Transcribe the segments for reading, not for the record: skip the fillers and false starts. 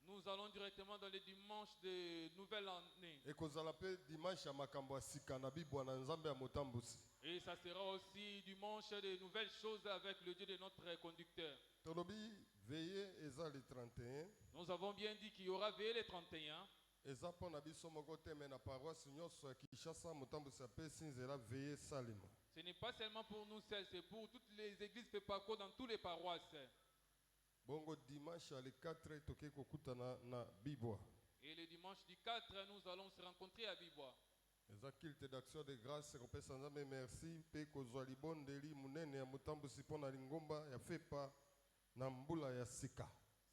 Nous allons directement dans les dimanches de nouvelle année. Et ça sera aussi dimanche de nouvelles choses avec le Dieu de notre conducteur. Nous avons bien dit qu'il y aura veillé les 31. Ce n'est pas seulement pour nous seuls, c'est pour toutes les églises Pepako dans toutes les paroisses. Et le dimanche du 4, nous allons se rencontrer à Bibois.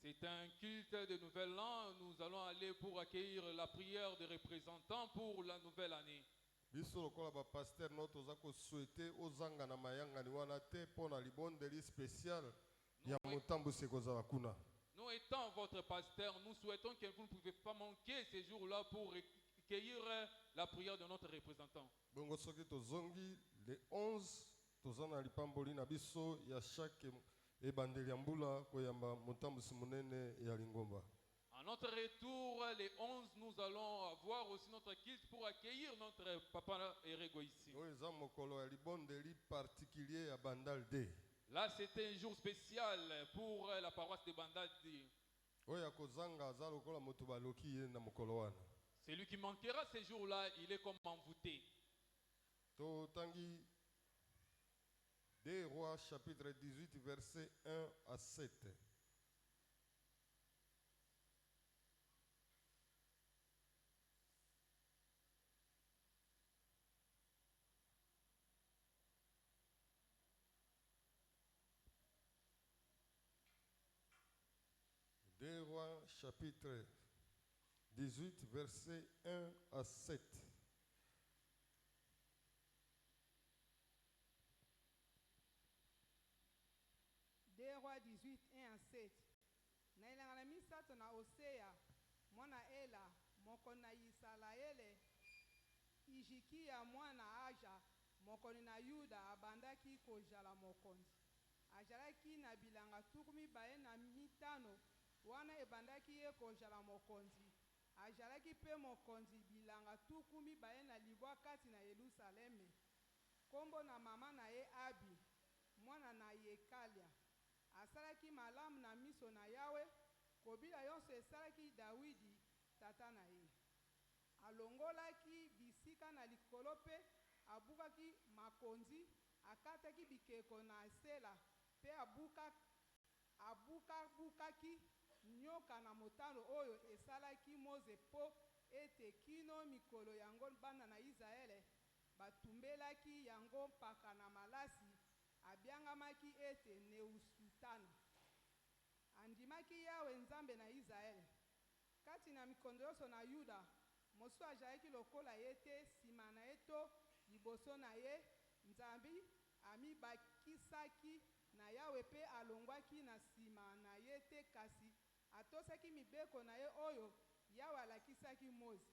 C'est un culte de nouvel an. Nous allons aller pour accueillir la prière des représentants pour la nouvelle année. Nous étant votre pasteur, nous souhaitons que vous ne pouvez pas manquer ces jours-là pour accueillir la prière de notre représentant. Le 11, à notre retour, les 11, nous allons avoir aussi notre culte pour accueillir notre papa Erego ici. Là, c'était un jour spécial pour la paroisse de Bandal D. Celui qui manquera ces jours-là, il est comme envoûté. 2 Rois chapitre 18 verset 1 à 7. Deux Rois chapitre 18 verset 1 à 7. Deux Rois 18, 1 à 7. Na ilangana misato na Osea, mwana Ela, mokoni na Isalaele, Ijikia mwana Aja, mokoni na Yuda, abandaki kozala mokonzi. Ajalaki na bilanga tukumi baye na mitano, wana ebandaki ye kozala mokonzi. Ajalaki pe mokonzi bilanga tukumi baye na libwa kati na Yerusaleme. Kombo na mama na ye Abi, mwana na Yekalia. Asalaki malamu na miso na Yawe, kobila yonso esalaki Dawidi tata na ye. Alongolaki bisika na likolo pe abukaki makonzi, akataki bikeko na Sela pe abukaki nyoka na motano oyo esalaki Moze po ete kino mikolo yango bana na Israele batumbelaki yango mpaka na malasi. Abiangamaki ete Neusutana. Andimaki Yawe nzambe na Israele. Kati na mikondo yoso na Yuda, mosu ajalaki lokola yete sima na eto liboso na ye, nzambi amibakisaki na Yawe pe alongwaki na sima na yete kasi atosaki mibeko na ye oyo Yawe alakisaki Moze.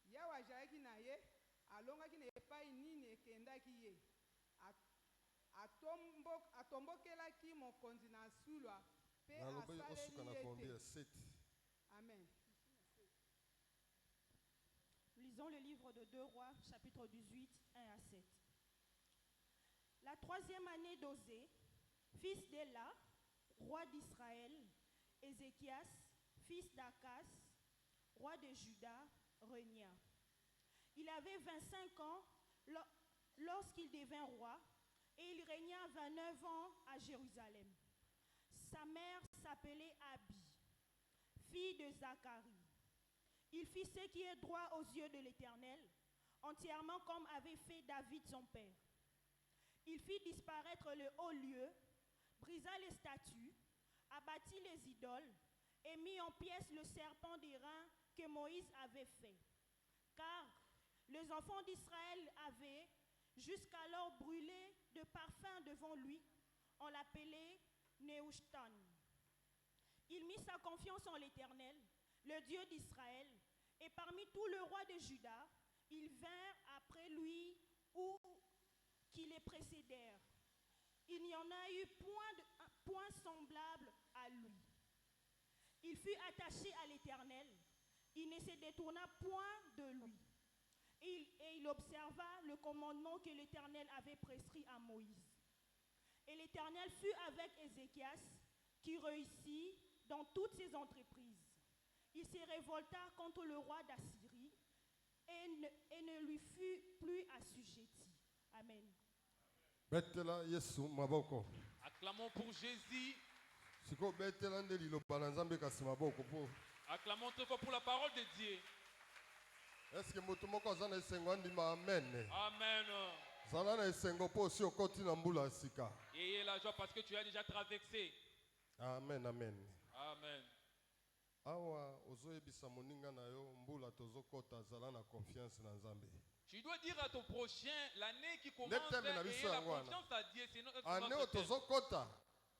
Yawe ajalaki na ye, alongaki na epai nini ekendaki ye. Atombokelaki mokonzi na sulwa pe asaleli ete. Amen. Lisons le livre de 2 Rois, chapitre 18, 1 à 7. La 3e année d'Osée, fils d'Éla, roi d'Israël, Ézéchias, fils d'Akas, roi de Juda, régna. Il avait 25 ans lorsqu'il devint roi, et il régna 29 ans à Jérusalem. Sa mère s'appelait Abi, fille de Zacharie. Il fit ce qui est droit aux yeux de l'Éternel, entièrement comme avait fait David son père. Il fit disparaître le haut lieu, brisa les statues, abattit les idoles et mit en pièces le serpent d'airain que Moïse avait fait. Car les enfants d'Israël avaient jusqu'alors brûlé de parfum devant lui. On l'appelait Nehushtan. Il mit sa confiance en l'Éternel, le Dieu d'Israël, et parmi tous les rois de Juda, ils vinrent après lui ou qui les précédèrent. Il n'y en a eu point semblable Il fut attaché à l'Éternel. Il ne se détourna point de lui. Et il observa le commandement que l'Éternel avait prescrit à Moïse. Et l'Éternel fut avec Ézéchias, qui réussit dans toutes ses entreprises. Il se révolta contre le roi d'Assyrie et ne lui fut plus assujetti. Amen. Betela Yesu maboko. Acclamons pour Jésus. Siko betela nde liloba na Nzambe kasi maboko po. Acclamons très fort pour la parole de Dieu. Est-ce que moto moko aza na esengo andima amen? Amen. Zala na esengo po osi okoti na mbula sika. Ayez la joie parce que tu as déjà traversé. Amen, amen. Amen. Awa ozoyebisa moninga na yo mbula tozokota zala na confiance na Nzambe. Tu dois dire à ton prochain, l'année qui commence, Ayez la confiance à Dieu. C'est notre Ane tozokota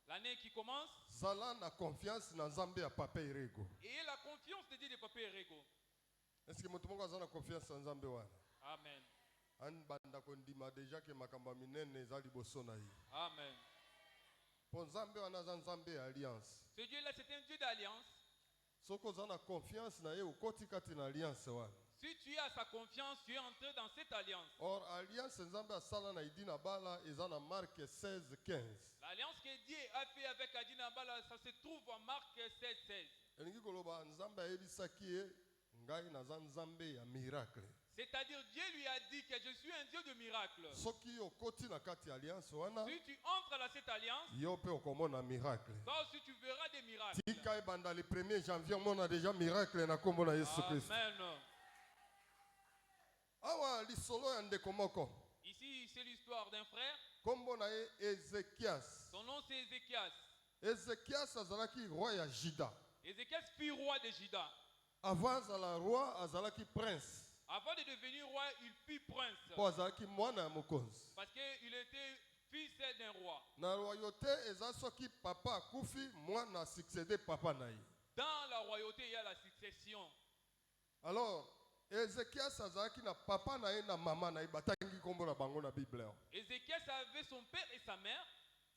l'année qui commence, zala na confiance na Nzambe ya papa irego. ayez la confiance de Dieu de Papa Erego. Est-ce que moto moko aza na confiance na Nzambe wana? Amen. An banda kondima deja ke makamba minene eza liboso na ye. Amen. Po Nzambe wana aza Nzambe ya alliance. Ce Dieu-là, c'est un Dieu d'alliance. Soko oza na confiance na ye okoti kati na alliance wana. Si tu as sa confiance, tu es entré dans cette alliance. Or alliance Nzambe asala na idina bala eza na Marc 16:15. L'alliance que Dieu a fait avec Adina Bala, ça se trouve en Marc 16:16. Elingi koloba Nzambe ayebisaki ye ngai naza Nzambe ya miracle. C'est-à-dire, Dieu lui a dit que je suis un Dieu de miracles. Soki okoti na kati ya alliance wana Si tu entres dans cette alliance, yo pe okomona miracle. toi aussi tu verras des miracles. Tika ebanda le 1er janvier omona déjà miracle na kombo na Yesu Christ. Amen. Awa lisolo ya ndeko moko. Ici, c'est l'histoire d'un frère. Kombo na ye Ezekias. Son nom, c'est Ézéchias. Ezekias azalaki roi ya Juda. Ézéchias fut roi de Juda. Avant azala roi azalaki prince. Avant de devenir roi, il fut prince. Po azalaki mwana ya mokonzi. Parce qu'il était fils d'un roi. Na royauté eza soki papa akufi mwana succéder papa na ye. Dans la royauté, il y a la succession. Alors Ezekias azalaki na papa na ye na mama na ye batangi kombo na bango na Bible. Ézéchias avait son père et sa mère.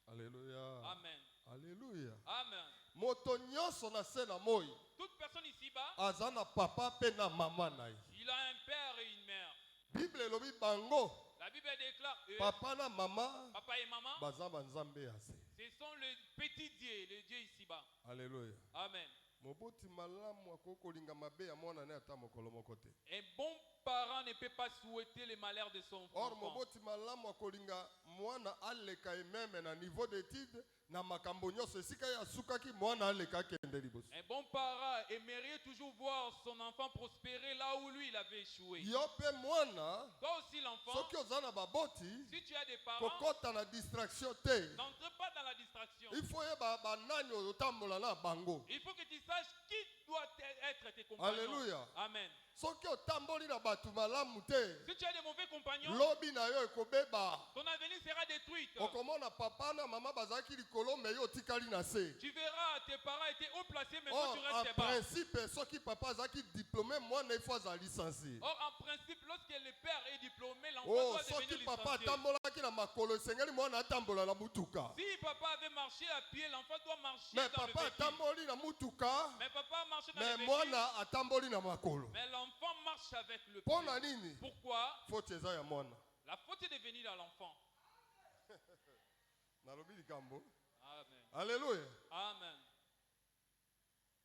Alléluia. Amen. Alléluia. Amen. Moto nyonso na se na moi Toute personne ici-bas, aza na papa pe na mama na ye. il a un père et une mère. Bible elobi bango La Bible déclare, eux, papa na mama papa et maman, baza banzambe ya se. ce sont les petits dieux, les dieux ici-bas. Alléluia. Amen. Moboti malamu akoko kolinga mabe ya mwana na ata mokolo moko te. Un bon parent ne peut pas souhaiter le malheur de son Or enfant. moboti malamu akolinga mwana aleka ememe na niveau d'étude na makambo nyonso esika ya sukaki mwana aleka kende liboso. Un bon parent aimerait toujours voir son enfant prospérer là où lui il avait échoué. Yo pe mwana Toi aussi l'enfant, soki oza na baboti si tu as des parents, kokota na distraction te. n'entre pas dans la distraction. Il faut yeba banani otambola na bango. Il faut que tu saches qui doit être tes compagnons. Alléluia. Amen. Soki otamboli na batu malamu te, Si tu as des mauvais compagnons, lobi na yo ekobeba. ton avenir sera détruit. Okomona papa na mama bazalaki likolo me yo otikali na se. Tu verras, tes parents étaient haut placés, mais toi Or tu en restes bas. principe soki papa azalaki diplômé mwana ifo aza licencié. Or, en principe, lorsque le père est diplômé, l'enfant Oh, doit soki devenir papa licencié. atambolaki na makolo esengeli mwana atambola na mutuka. Si papa avait marché à pied, l'enfant doit marcher Mais dans le papa véhicule. atamboli na mutuka, Mais papa a marché dans mais le véhicule. mwana atamboli na makolo. Mais l'enfant marche avec le Mpo pied. na nini? Pourquoi? Faute eza ya mwana. La faute est de venir à l'enfant. Nalobi likambo. Amen. Alléluia. Amen.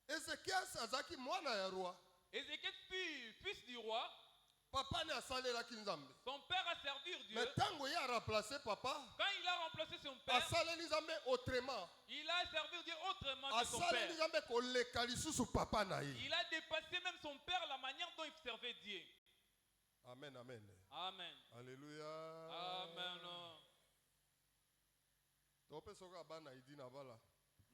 Ezekias azalaki mwana ya roi. Ézéchias fut fils du roi. Papa ne asalelaki Nzambe. Son père a servi Dieu. Mais tango ye a remplacé papa, Quand il a remplacé son père, asaleli Nzambe autrement. il a servi Dieu autrement que son Asaleli père. Nzambe koleka lisusu papa na ye. Il a dépassé même son père la manière dont il servait Dieu. Amen, amen. Amen. Alléluia. Amen. Tope soka bana idina bala.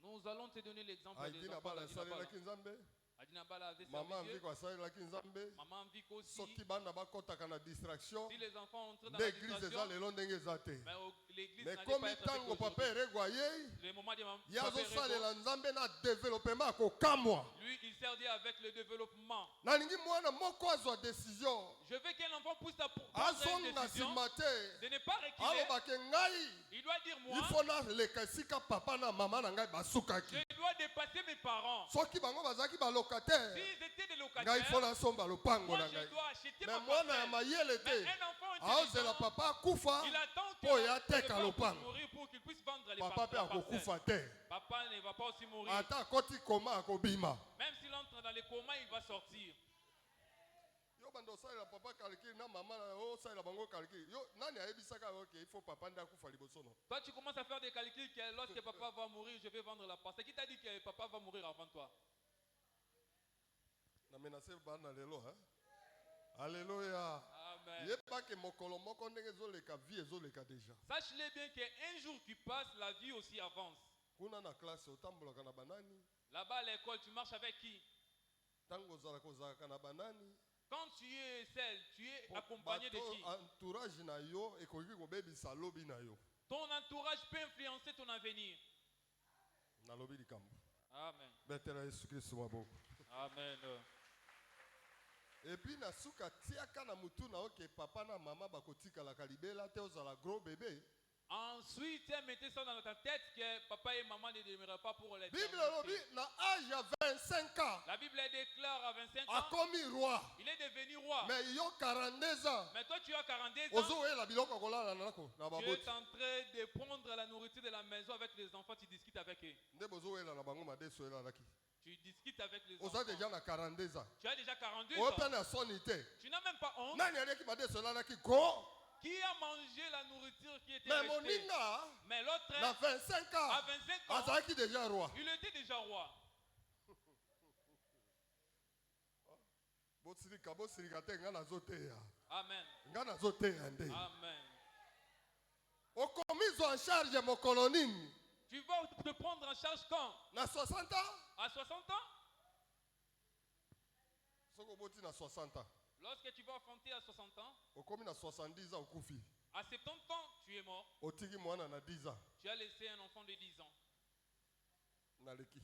Nous allons te donner l'exemple des Idina enfants bala d'Adina Bala. asalelaki Nzambe. Adina Bala avait servi Maman Dieu. viko asalelaki Nzambe. Maman vit aussi. Soki bana bakotaka na distraction, Si les enfants entrent dans nde la église eza distraction, lelo ndenge eza te. mais l'église Mais n'allait comme pas être tango avec papa aujourd'hui. erego ayei, Le moment de ye Papa Erego, azosalela Nzambe na développement akokamwa. lui, il sert Dieu avec le développement. Nalingi mwana moko azwa décision. Je veux qu'un enfant puisse prendre une Azonga décision nsima te. de ne pas reculer. Alobake ngai, Il doit dire moi, il faut naleka esika papa na mama na ngai basukaki. je dois dépasser étaient mes parents, soki bango bazalaki balocataire s'ils étaient des ngai locataires, fo nasomba lopango moi na je ngai dois acheter me ma mwana ya parcelle. mayele Mais te un enfant aozela intelligent, papa akufa il attend que po ya le teka père puisse lopango mourir pour qu'il puisse vendre les papa mpe la parcelle. akokufa te Papa ne va pas aussi mourir. ata akoti koma akobima Même s'il entre dans les comas, il va sortir. yo bando osalela papa calcul na mama na yo osalela bango calcul yo nani ayebisaka yo ke ifo papa nde akufa liboso no Toi, tu commences à faire des calculs que lorsque papa va mourir, je vais vendre la parcelle. Qui t'a dit que papa va mourir avant toi? na menase bana lelo hein alléluia Amen. yeba ke mokolo moko ndenge ezoleka vie ezoleka déjà Sache-le bien qu'un jour qui passe, la vie aussi avance. kuna na classe otambolaka na banani Là-bas à l'école, tu marches avec qui? ntango ozalaka na banani Quand tu es seul, tu es po accompagné de bato qui? entourage na yo ekoki kobebisa lobi na yo Ton entourage peut influencer ton avenir. nalobi likambo Amen. betela yesu kristo maboko Amen. epuis na suka tiaka na mutu na yo ke papa na mama bakotikalaka libela te ozala gros bébé Ensuite, tu as mis ça dans ta tête que papa et maman ne demeureront pas pour les bible elobi na age ya 25 ans La Bible déclare à 25 ans, akomi roi il est devenu roi. mais yo 42 ans Mais toi, tu as 42 ans. ozoyela biloko ya kolala na nako na Tu baboti es en train de prendre la nourriture de la maison avec les enfants, tu discutes avec eux. nde bozoyela na bango madeso elalaki Tu discutes avec les oza enfants. deja na 42 ans Tu as déjà 42 oyo ans. mpe na soni te Tu n'as même pas honte. nani aliaki madeso elalaki go Qui a mangé la nourriture qui était mais restée? moninga Mais l'autre, na 25 à ans 25 ans, azalaki deja roi il était déjà roi. bosilika te nga nazoteya Amen. nga nazoteya nde Amen. okomizwa en charge mokolo nini Tu vas te prendre en charge quand? na 60 ans À 60 ans? soki oboti na 60 ans Lorsque tu vas affronter à 60 ans, okomi na 70 ans okufi à 70 ans, tu es mort. otiki mwana na 10 ans Tu as laissé un enfant de 10 ans. naleki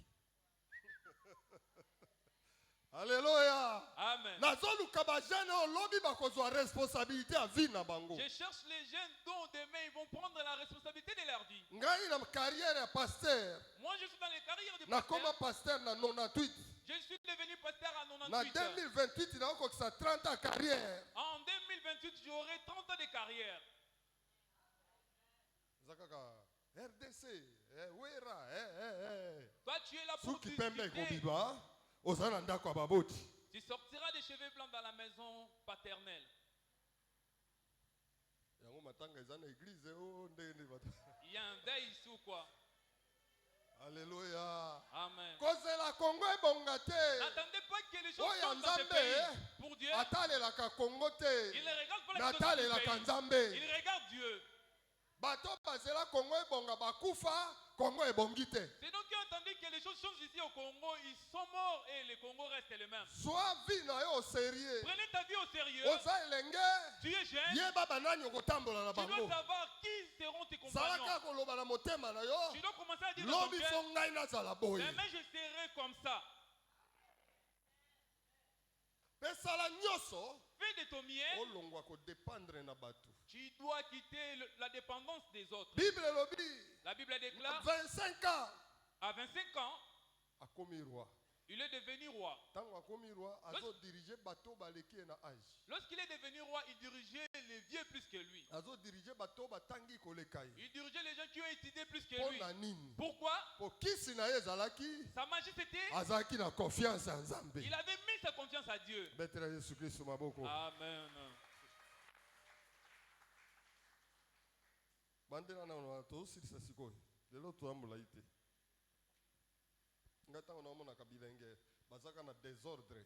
alleluya Amen. nazoluka bajene oyo lobi bakozwa responsabilité ya vie na bango Je cherche les jeunes dont demain ils vont prendre la responsabilité de leur vie. ngai na carrière ya pasteur Moi, je suis dans les carrières de nakoma pasteur. pasteur na 98 Je suis devenu pasteur à na 98. 2028 naokokisa 30 ans carrière En 2028, j'aurai 30 ans de carrière. eza kaka rdc wera Toi, tu es là pour suki pembe discuter. ekobiba oza na ndako ya baboti Tu sortiras des cheveux blancs dans la maison paternelle. yango matanga eza na église o ndenge nini bato Il y a un deuil ici ou quoi? alleluya Amen. kozela kongo ebonga te N'attendez pas que les choses oyo changent dans ce nzambe pays. Pour Dieu, atalelaka kongo te il ne regarde pas les mais choses du atalelaka pays. nzambe Il regarde Dieu. bato bazela kongo ebonga bakufa kongo ebongi te C'est donc qui ont entendu que les choses changent ici au Congo. Ils sont morts et le Congo reste le même. zwa vi na yo au sérieux Prenez ta vie au sérieux. oza elenge Tu es jeune. yeba banani okotambola na Tu dois bango savoir qui seront tes zala compagnons. kaka koloba na motema na yo Tu dois commencer à dire dans ton lobi cœur, fo ngai nazala boye demain je serai comme ça. mpe sala nyonso Fais de ton mieux. olongwa kodépendre na bato Tu dois quitter la dépendance des autres. bible elobi La Bible déclare, 25 ans à 25 ans, akomi roi il est devenu roi. ntango akomi roi azodirige bato baleki ye na age Lorsqu'il est devenu roi, il dirigeait les vieux plus que lui. azodirige bato batangi koleka ye Il dirigeait les gens qui ont étudié plus que mpo lui. na nini Pourquoi? po kisi na ye ezalaki Sa majesté, azalaki na confiance ya nzambe il avait mis sa confiance à Dieu. betela yesu kristo maboko Amen. bandela na tozosilisa sikoyo lelo toyambola ye te ngai ntango naomonaka bilenge bazaka na désordre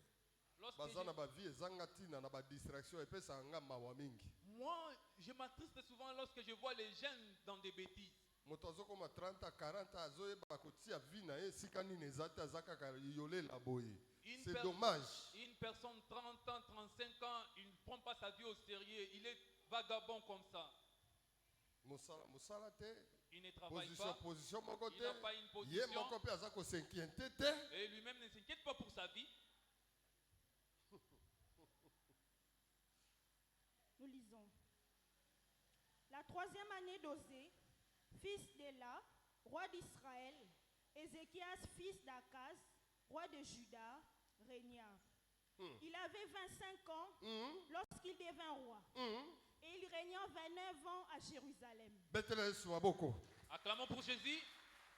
Lorsque baza na bavie ezanga ntina na badistraction epesaka nga mawa mingi moi, je m'attriste souvent lorsque je vois les jeunes dans des bêtises. moto azokoma 30 a 40 a azoyeba kotia vie na ye esika nini eza te aza kaka yolela boye c'est dommage Une personne 30 ans, 35 ans, il ne prend pas sa vie au sérieux. Il est vagabond comme ça. mosala te Il ne travaille position pas. position moko Il te n'a pas une ye position. moko mpe aza kosinquiente te Et lui-même ne s'inquiète pas pour sa vie. Nous lisons. La troisième année d'Osée, fils d'Éla, roi d'Israël, et Ézéchias, fils d'Akaz, roi de Juda, régna. Il avait 25 ans lorsqu'il devint roi. Et il régna 29 ans à Jérusalem. Acclamons pour Jésus.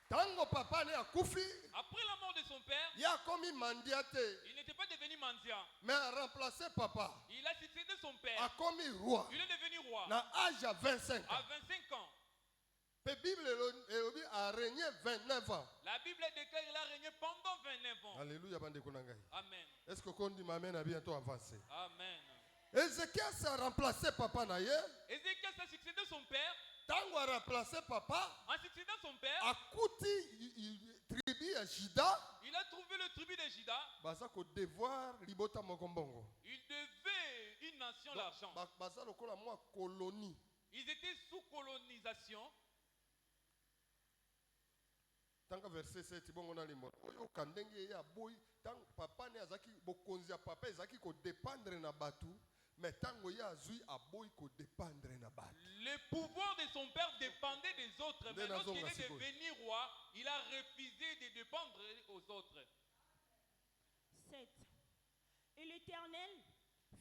Tango papa ne akufi, Après la mort de son père, ya komi mandiate, il n'était pas devenu mendiant. mais a remplacé papa, Il a succédé son père. a komi roi. Il est devenu roi. Na âge à 25 À ans. 25 ans. La Bible a régné 29 ans. La Bible déclare qu'il a régné pendant 29 ans. Alléluia, bande konangai. Amen. Est-ce que qu'on dit m'amène à bientôt avancer? Amen. Ézéchias a remplacé papa naye. Ézéchias a succédé son père. Tango a remplacé papa, En succédant son père, a kuti tribu ya Juda. il a trouvé le tribu de Juda. Baza ko devoir libota mokombongo. Il devait une nation l'argent. Baza lokola mwa colonie. Ils étaient sous colonisation. Tanga verset 7 bongo na limbo. Oyo kandenge ya boy tang papa ne azaki bokonzi ya papa ezaki ko dépendre na batu, mais tango ya azui aboy ko dépendre na batu. Le pouvoir de son père dépendait des autres. Mais lorsqu'il est Nazonga devenu roi, il a refusé de dépendre aux autres. 7. Et l'Éternel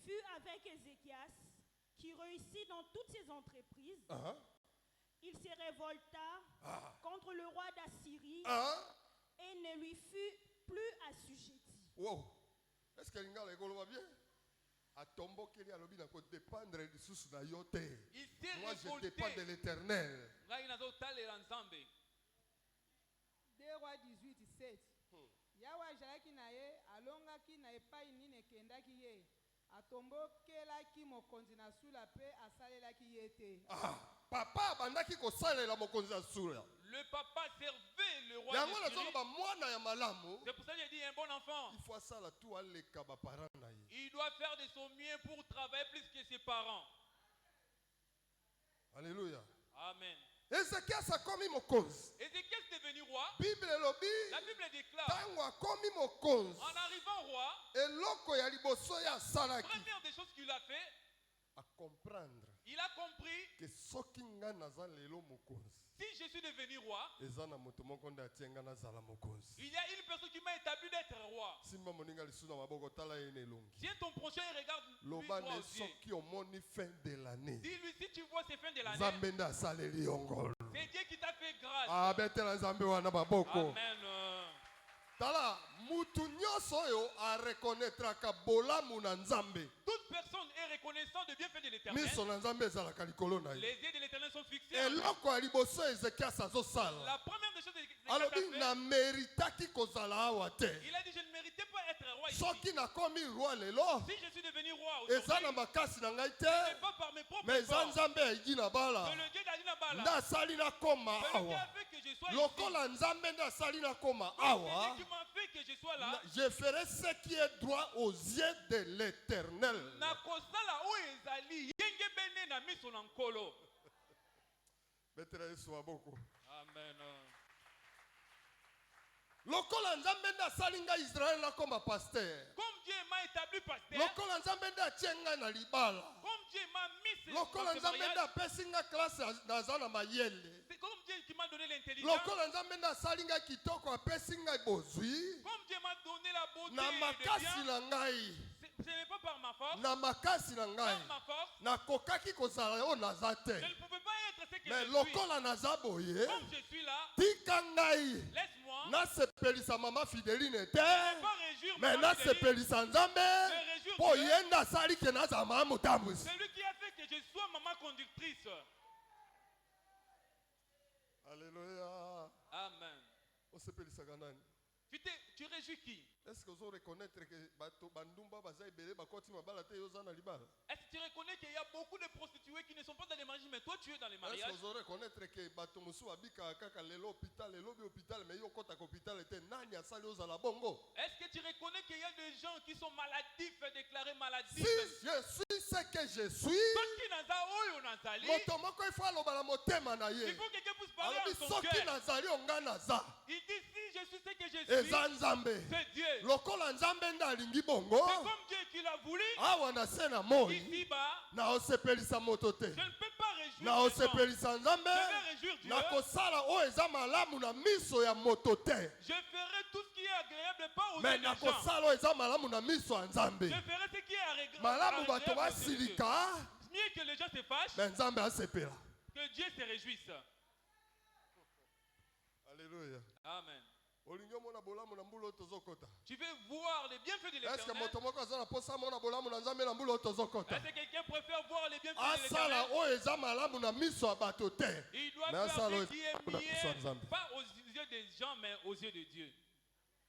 fut avec Ézéchias, qui réussit dans toutes ses entreprises. Il se révolta contre le roi d'Assyrie et ne lui fut plus assujetti. Wow. Est-ce que l'ingala école va bien? A tombo keli alobi na ko dépendre de sous na yote. Il s'est Moi je révolté. dépends de l'Éternel. 2 Rois 18, 7. Yawe azalaki na ye, alongaki na epai nini ekendaki ye. Atombokelaki mokonzi na sula pe asalelaki ye te. Papa bandaki ko salela mokonzi ya sura. Le papa servait le roi Yango de na Syrie. zolo ba mwana ya malamu. C'est pour ça que j'ai dit un bon enfant. Il faut ça la tout aleka ba parents na ye. Il doit faire de son mieux pour travailler plus que ses parents. Alléluia. Amen. Ézéchias a komi mokonzi. Ézéchias est devenu roi. Bible lobi La Bible déclare, tango akomi mokonzi. en arrivant roi, Eloko ya liboso ya salaki. première des choses qu'il a fait, A comprendre il a compris, que soki nga naza lelo mokonzi. si je suis devenu roi, Eza na moto moko nde atienga nazala mokonzi. il y a une personne qui m'a établi d'être roi. Simba moninga lisusu na maboko tala ye na elongi. Tiens ton prochain et regarde lui Loba droit ne aux yeux. soki omoni fin de l'année. Dis-lui, si tu vois ces fins de l'année, Nzambe nde asaleli yongo. c'est Dieu qui t'a fait grâce. Abetela nzambe wana maboko. Amen. Tala mutu nyonso oyo areconnaîtraka bolamu na nzambe. Toute personne est reconnaissant de bienfaits de l'éternel. Miso na nzambe ezalaka likolo na ye. Les yeux de l'éternel sont fixés. en lui. Eloko ya liboso Ezekias azosala. La première des choses que Ézéchias Alobi a na fait, meritaki kozala awa te. il a dit, je ne méritais pas être roi ici. Soki nakomi roi lelo. Si je suis devenu roi Eza aujourd'hui, na makasi na ngai ce te. n'est pas par mes propres Mais eza efforts. nzambe ayi na bala. C'est le Dieu d'Ali Nabala. Nde asali nakoma C'est lui qui awa. a fait que je sois ici. Lokola nzambe nde asali nakoma C'est awa. lui qui m'a fait que je sois là. Je ferai ce qui est droit aux yeux de l'Éternel. Nakosala oyo ezali yenge bene na miso na nkolo. Betela Yesu maboko. Amen. Lokola nzambe nde asali ngai Israel nakoma pasteur. Comme Dieu m'a établi pasteur, Lokola nzambe nde atie ngai na libala. comme Dieu m'a mis Lokola ce nzambe nde mariage, apesi ngai classe naza na mayele. c'est comme Dieu qui m'a donné l'intelligence, Lokola nzambe nde asali ngai kitoko apesi ngai bozwi. comme Dieu m'a donné la beauté Na et le makasi bien. na ngai. Ce n'est pas par ma force, Na makasi na ngai. par ma force, Nakokaki kozala oyo naza te. je ne pouvais pas être ce que Mais je suis. lokola naza boye. Comme je suis là, Tika ngai. laisse-moi Nasepelisa mama Fideline te. pas réjouir Mais ma fidélité. nasepelisa nzambe. Me réjouir Po Dieu. yenda asali ke nazala mama motambusi. C'est lui qui a fait que je sois maman conductrice. Alléluia. Amen. Osepelisaka nani? Tu réjouis qui? Est-ce que vous reconnaître que bato bandumba baza ebele bakoti mabala te yoza na libala? Est-ce que tu reconnais qu'il y a beaucoup de prostituées qui ne sont pas dans les mariages, mais toi tu es dans les Est-ce que mariages? vous reconnaître que bato musu abika kaka lelo hôpital lelo bi hôpital mais yo kota hôpital te nani asali yoza la bongo? Est-ce que tu reconnais qu'il y a des gens qui sont maladifs, déclarés Si maladifs? je suis ce que je suis, Soki naza oyo nazali, moto moko il faut aloba na motema na il ye. faut que quelqu'un puisse parler Alobi en son soki cœur. nazali onga naza. Il dit si je suis ce que je suis, Eza nzambe. c'est Dieu. Lokola nzambe nde alingi bongo. C'est comme Dieu qui l'a voulu. Awa na se na moi. Ici-bas, Na osepelisa moto te. je ne peux pas réjouir Na les gens. osepelisa nzambe. Je vais réjouir Na Dieu. nakosala oyo eza malamu na miso ya moto te. Je ferai tout ce qui est agréable, pas aux Mais yeux des gens. nakosala oyo eza malamu na miso ya Nzambe. Je ferai ce qui est agréable. Malamu bato aux yeux de Dieu. basilika, Mieux que les gens se fâchent, mais Nzambe asepela. que Dieu se réjouisse. Alléluia. Amen. Olingi omona bolamu na mbula oyo tozokota. Tu veux voir les bienfaits de Est-ce que l'Éternel? moto moko aza na posa amona bolamu na Nzambe na mbula oyo tozokota? Est-ce que quelqu'un préfère voir les bienfaits de Asala l'Éternel? oyo eza malamu na miso ya bato te. Il doit Mais asala faire oyo ce qui eza est malamu na miso ya mieux, Nzambe. pas aux yeux des gens, mais aux yeux de Dieu.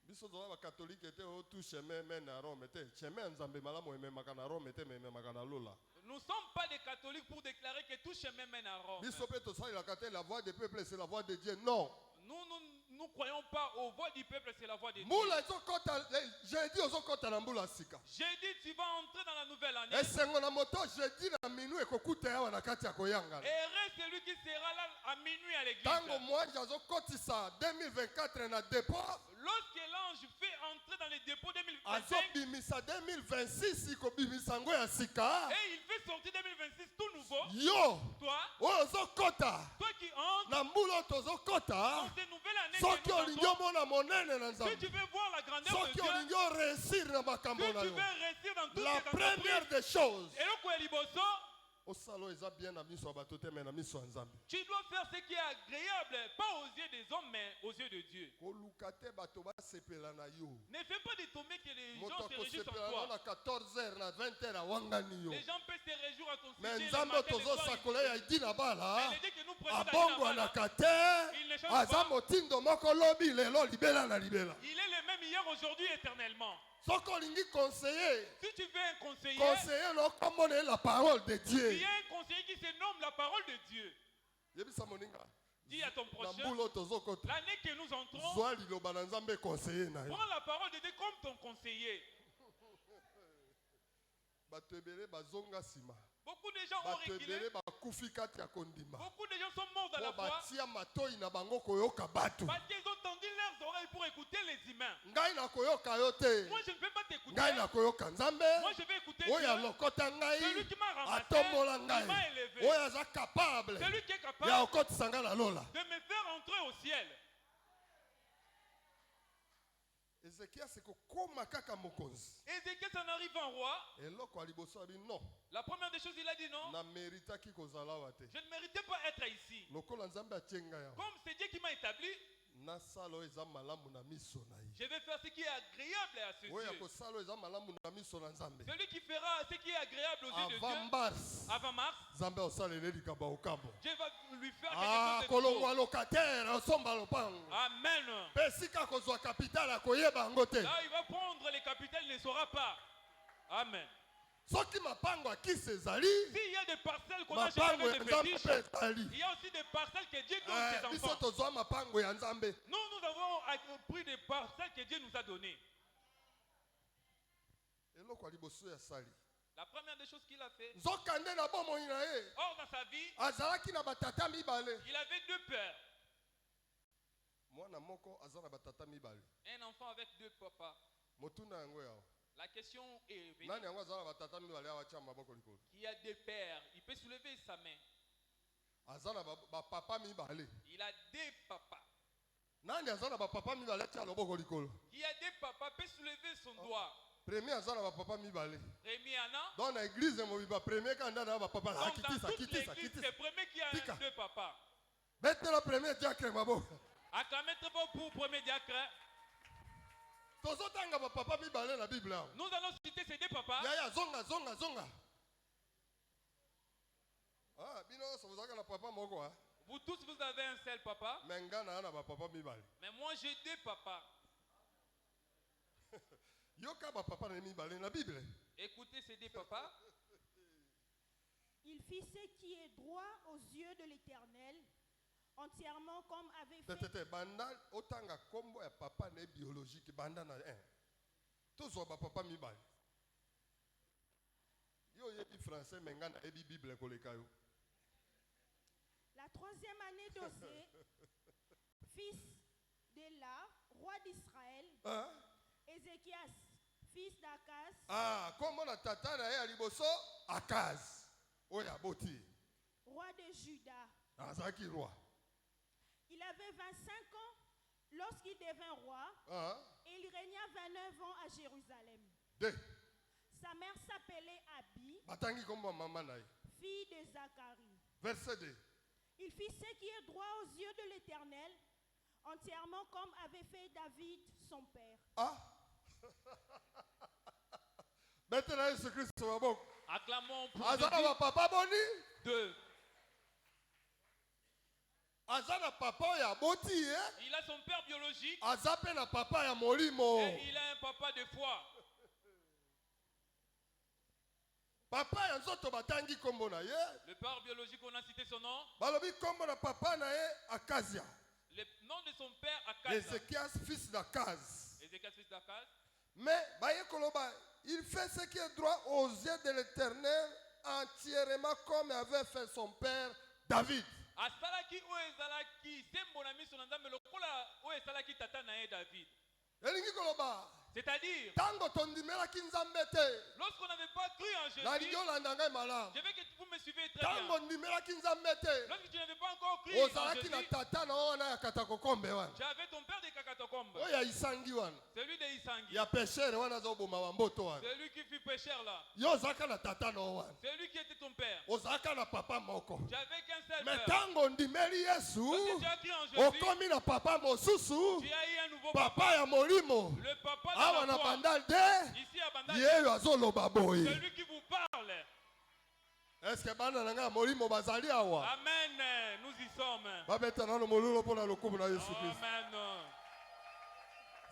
Biso toza bakatolike te oyo tu chemin eme na Rome te. Chemin ya Nzambe malamu ememaka na Rome te, me ememaka na lola. Nous ne sommes pas des catholiques pour déclarer que tout chemin mène à Rome. Biso pe tosalelaka te la voix des peuples c'est la voix de Dieu. Non. Nous croyons pas aux voix du peuple, c'est la voix de Dieu. Mbula ezokota, jeudi ozokota na mbula sika. J'ai dit, tu vas entrer dans la nouvelle année. Esengo na moto jeudi na minui ekokuta yawa na kati ya koyangana. Heureux celui qui sera là à minuit à l'église. Tango mwanje azokotisa 2024 na dépôt, Lorsque l'ange fait entrer dans les dépôts 2025, azobimisa 2026 ikobimisa ngo ya sika. et il fait sortir 2026 tout nouveau, Yo, toi oyo ozokota qui entres na mbula oyo tozokota, dans cette nouvelle année, soki que nous olingi entrons, omona monene na si Nzambe, tu veux voir la grandeur de soki Dieu, olingi oréussir na makambo si na tu yo, veux réussir dans toutes la tes première entreprises, des choses, et le liboso, osala oyo eza bien na miso ya bato te, me na miso ya Nzambe. tu dois faire ce qui est agréable, pas aux yeux des hommes, mais aux yeux de Dieu. koluka te bato basepela na yo. Ne fais pas de tomber que les Moto gens se réjouissent en akosepela na yo na toi. 14h na 20h awangani yo. Les gens peuvent se réjouir à ton Mais sujet. le Nzambe matin, le soir, tozosakola ya idi na bala, mais il dit que nous prenons la abongwanaka te, Il ne change aza pas. motindo moko lobi lelo libela na libela. Il est le même hier, aujourd'hui, éternellement. Soki olingi conseiller, Si tu veux un conseiller, conseiller lokomona la parole de il Dieu. y a un conseiller qui se nomme la parole de Dieu. Yebisa moninga, Dis à ton na prochain, mbula oyo tozokota, l'année que nous entrons, zwa liloba na Nzambe conseiller na yo. prends la parole de Dieu comme ton conseiller. Bato ebele bazonga nsima, Beaucoup de gens ont bato reculé. ebele bakufi kati ya kondima, Beaucoup de gens sont morts dans la po foi batia matoi na bango koyoka bato. parce qu'ils ont tendu leurs oreilles pour écouter les humains. Ngai nakoyoka yo te, Moi, je ne peux pas t'écouter. ngai nakoyoka Nzambe Moi, je vais écouter oyo Dieu. alokota ngai, Celui qui m'a ramassé, atombola qui m'a ngai, élevé. oyo aza capable Celui qui est ya capable kokotisa ngai na lola. de me faire entrer au ciel. Ezekiasi kokoma kaka mokonzi, Ézéchiel s'en arrive en roi. eloko ya liboso abi non, La première des choses, il a dit non. na meritaki kozala awa te. Je ne méritais pas être ici. Lokola Nzambe atie ngai awa, Comme c'est Dieu qui m'a établi, nasala oyo eza malamu na miso na ye. je vais faire ce qui est agréable à ses Oyo ya yeux. kosala oyo eza malamu na miso na Nzambe. Celui qui fera ce qui est agréable aux yeux de Avant Dieu, mars, avant mars, Nzambe osalele likambo ya okambo. Dieu va lui faire Ah, quelque chose de nouveau. kolongwa locataire osomba lopango. Amen. Mpe esika kozwa kapitale akoyeba yango te. Là, il va prendre les capitales, il ne saura pas. Amen. Soki mapango akisi ezali, S'il y a des parcelles qu'on a chez mapango ya des Nzambe fétiches, mpe ezali. il y a aussi des parcelles que Dieu donne ses Biso enfants. tozwa mapango ya Nzambe. Nous avons pris des parcelles que Dieu nous a données. Eloko ya liboso ya sali. La première des choses qu'il a fait, Nzokande na bomoi na ye, or dans sa vie, azalaki na batata mibale. il avait deux pères. Mwana moko aza na batata mibale. Un enfant avec deux papas. Motuna yango yawa. La question est venue. Nani yango aza na batata mibale awa tia maboko likolo? Qui a deux pères, il peut soulever sa main. Aza na bapapa mibale. Il a deux papas. Nani aza na bapapa mibale tia loboko likolo? Qui a deux papas peut soulever son doigt. Premier aza na bapapa mibale. Rémi Anna. Dans na église mobiba premier kanda na bapapa Donc akitisa dans toute akitisa l'église, akitisa. c'est le premier qui a Tika. deux papas. Betela premier diacre maboko. Acclamez très fort pour premier diacre. Tozotanga bapapa mibale na Bible awa. Nous allons citer ces deux papas. Yaya zonga. Ah, bino sobozaka na papa moko ha. Vous tous, vous avez un seul papa. Menga na bapapa mibale. Mais moi, j'ai deux papas. Yoka bapapa na mibale na Bible. Écoutez ces deux papas. Il fit ce qui est droit aux yeux de l'Éternel, entièrement comme avait fait. Tete banda otanga kombo ya papa na biologique banda na 1. Tozwa bapapa mibale. Yo yebi français menga na ebi Bible koleka yo. La troisième année d'Osée, fils d'Éla, roi d'Israël, Hein? Ézéchias, fils d'Akaz, Ah, kombo na tata na ye ya liboso Akaz. Oya boti. roi de Juda, Azaki roi. Il avait 25 ans lorsqu'il devint roi et il régna 29 ans à Jérusalem. 2. Sa mère s'appelait Abi, Batangi kombo mama na ye. fille de Zacharie. Verset 2. Il fit ce qui est droit aux yeux de l'Éternel, entièrement comme avait fait David, son père. Ah. Maintenant, Jésus Christ va bon. Acclamons pour Azana Jésus. wa papa boni. 2. Azana papa ya boti eh. Il a son père biologique Azape na papa ya molimo. et il a un papa de foi. Papa ya nzoto batangi kombo na ye. Le père biologique, on a cité son nom. Balobi kombo na papa na ye Akazia. Le nom de son père, Akaz. Ézéchias fils d'Akaz. Ézéchias, fils d'Akaz. Mais baye koloba, il fait ce qui est droit aux yeux de l'Éternel entièrement comme avait fait son père David. Asalaki o ezalaki sembo na miso na Nzambe lokola o esalaki tata na ye David. Elingi koloba, C'est-à-dire, tango tondimelaki nzambe te, lorsqu'on n'avait pas cru en na Jésus, liolanda ngai malamu. je veux que vous me suivez très bien. Tango ndimelaki nzambe te, Lorsque tu n'avais pas encore cru en ozalaki na Jésus, tata na wana ya katakokombe wana. tu avais ton père de Kakatokombe, Oyo ya isangi wana. celui de Isangi, Ya peshere wana azoboma bamboto wana. celui qui fut pécheur là, Yo ozalaka na tata na wana. celui qui était ton père. Ozalaka na papa moko. Tu avais qu'un seul Mais père. tango ndimeli Yesu, Lorsque tu as cru en Jésus, okomi na papa mosusu, tu as eu un nouveau papa papa. ya molimo. Le papa Awa de na la foi. bandal de, Ici à Bandai, yeyo azoloba boye. celui qui vous parle. Est-ce que bana na nga molimo bazali awa? Amen. Nous y sommes. Babeta nano molulo pona lokumu na Yesu Christ. Amen.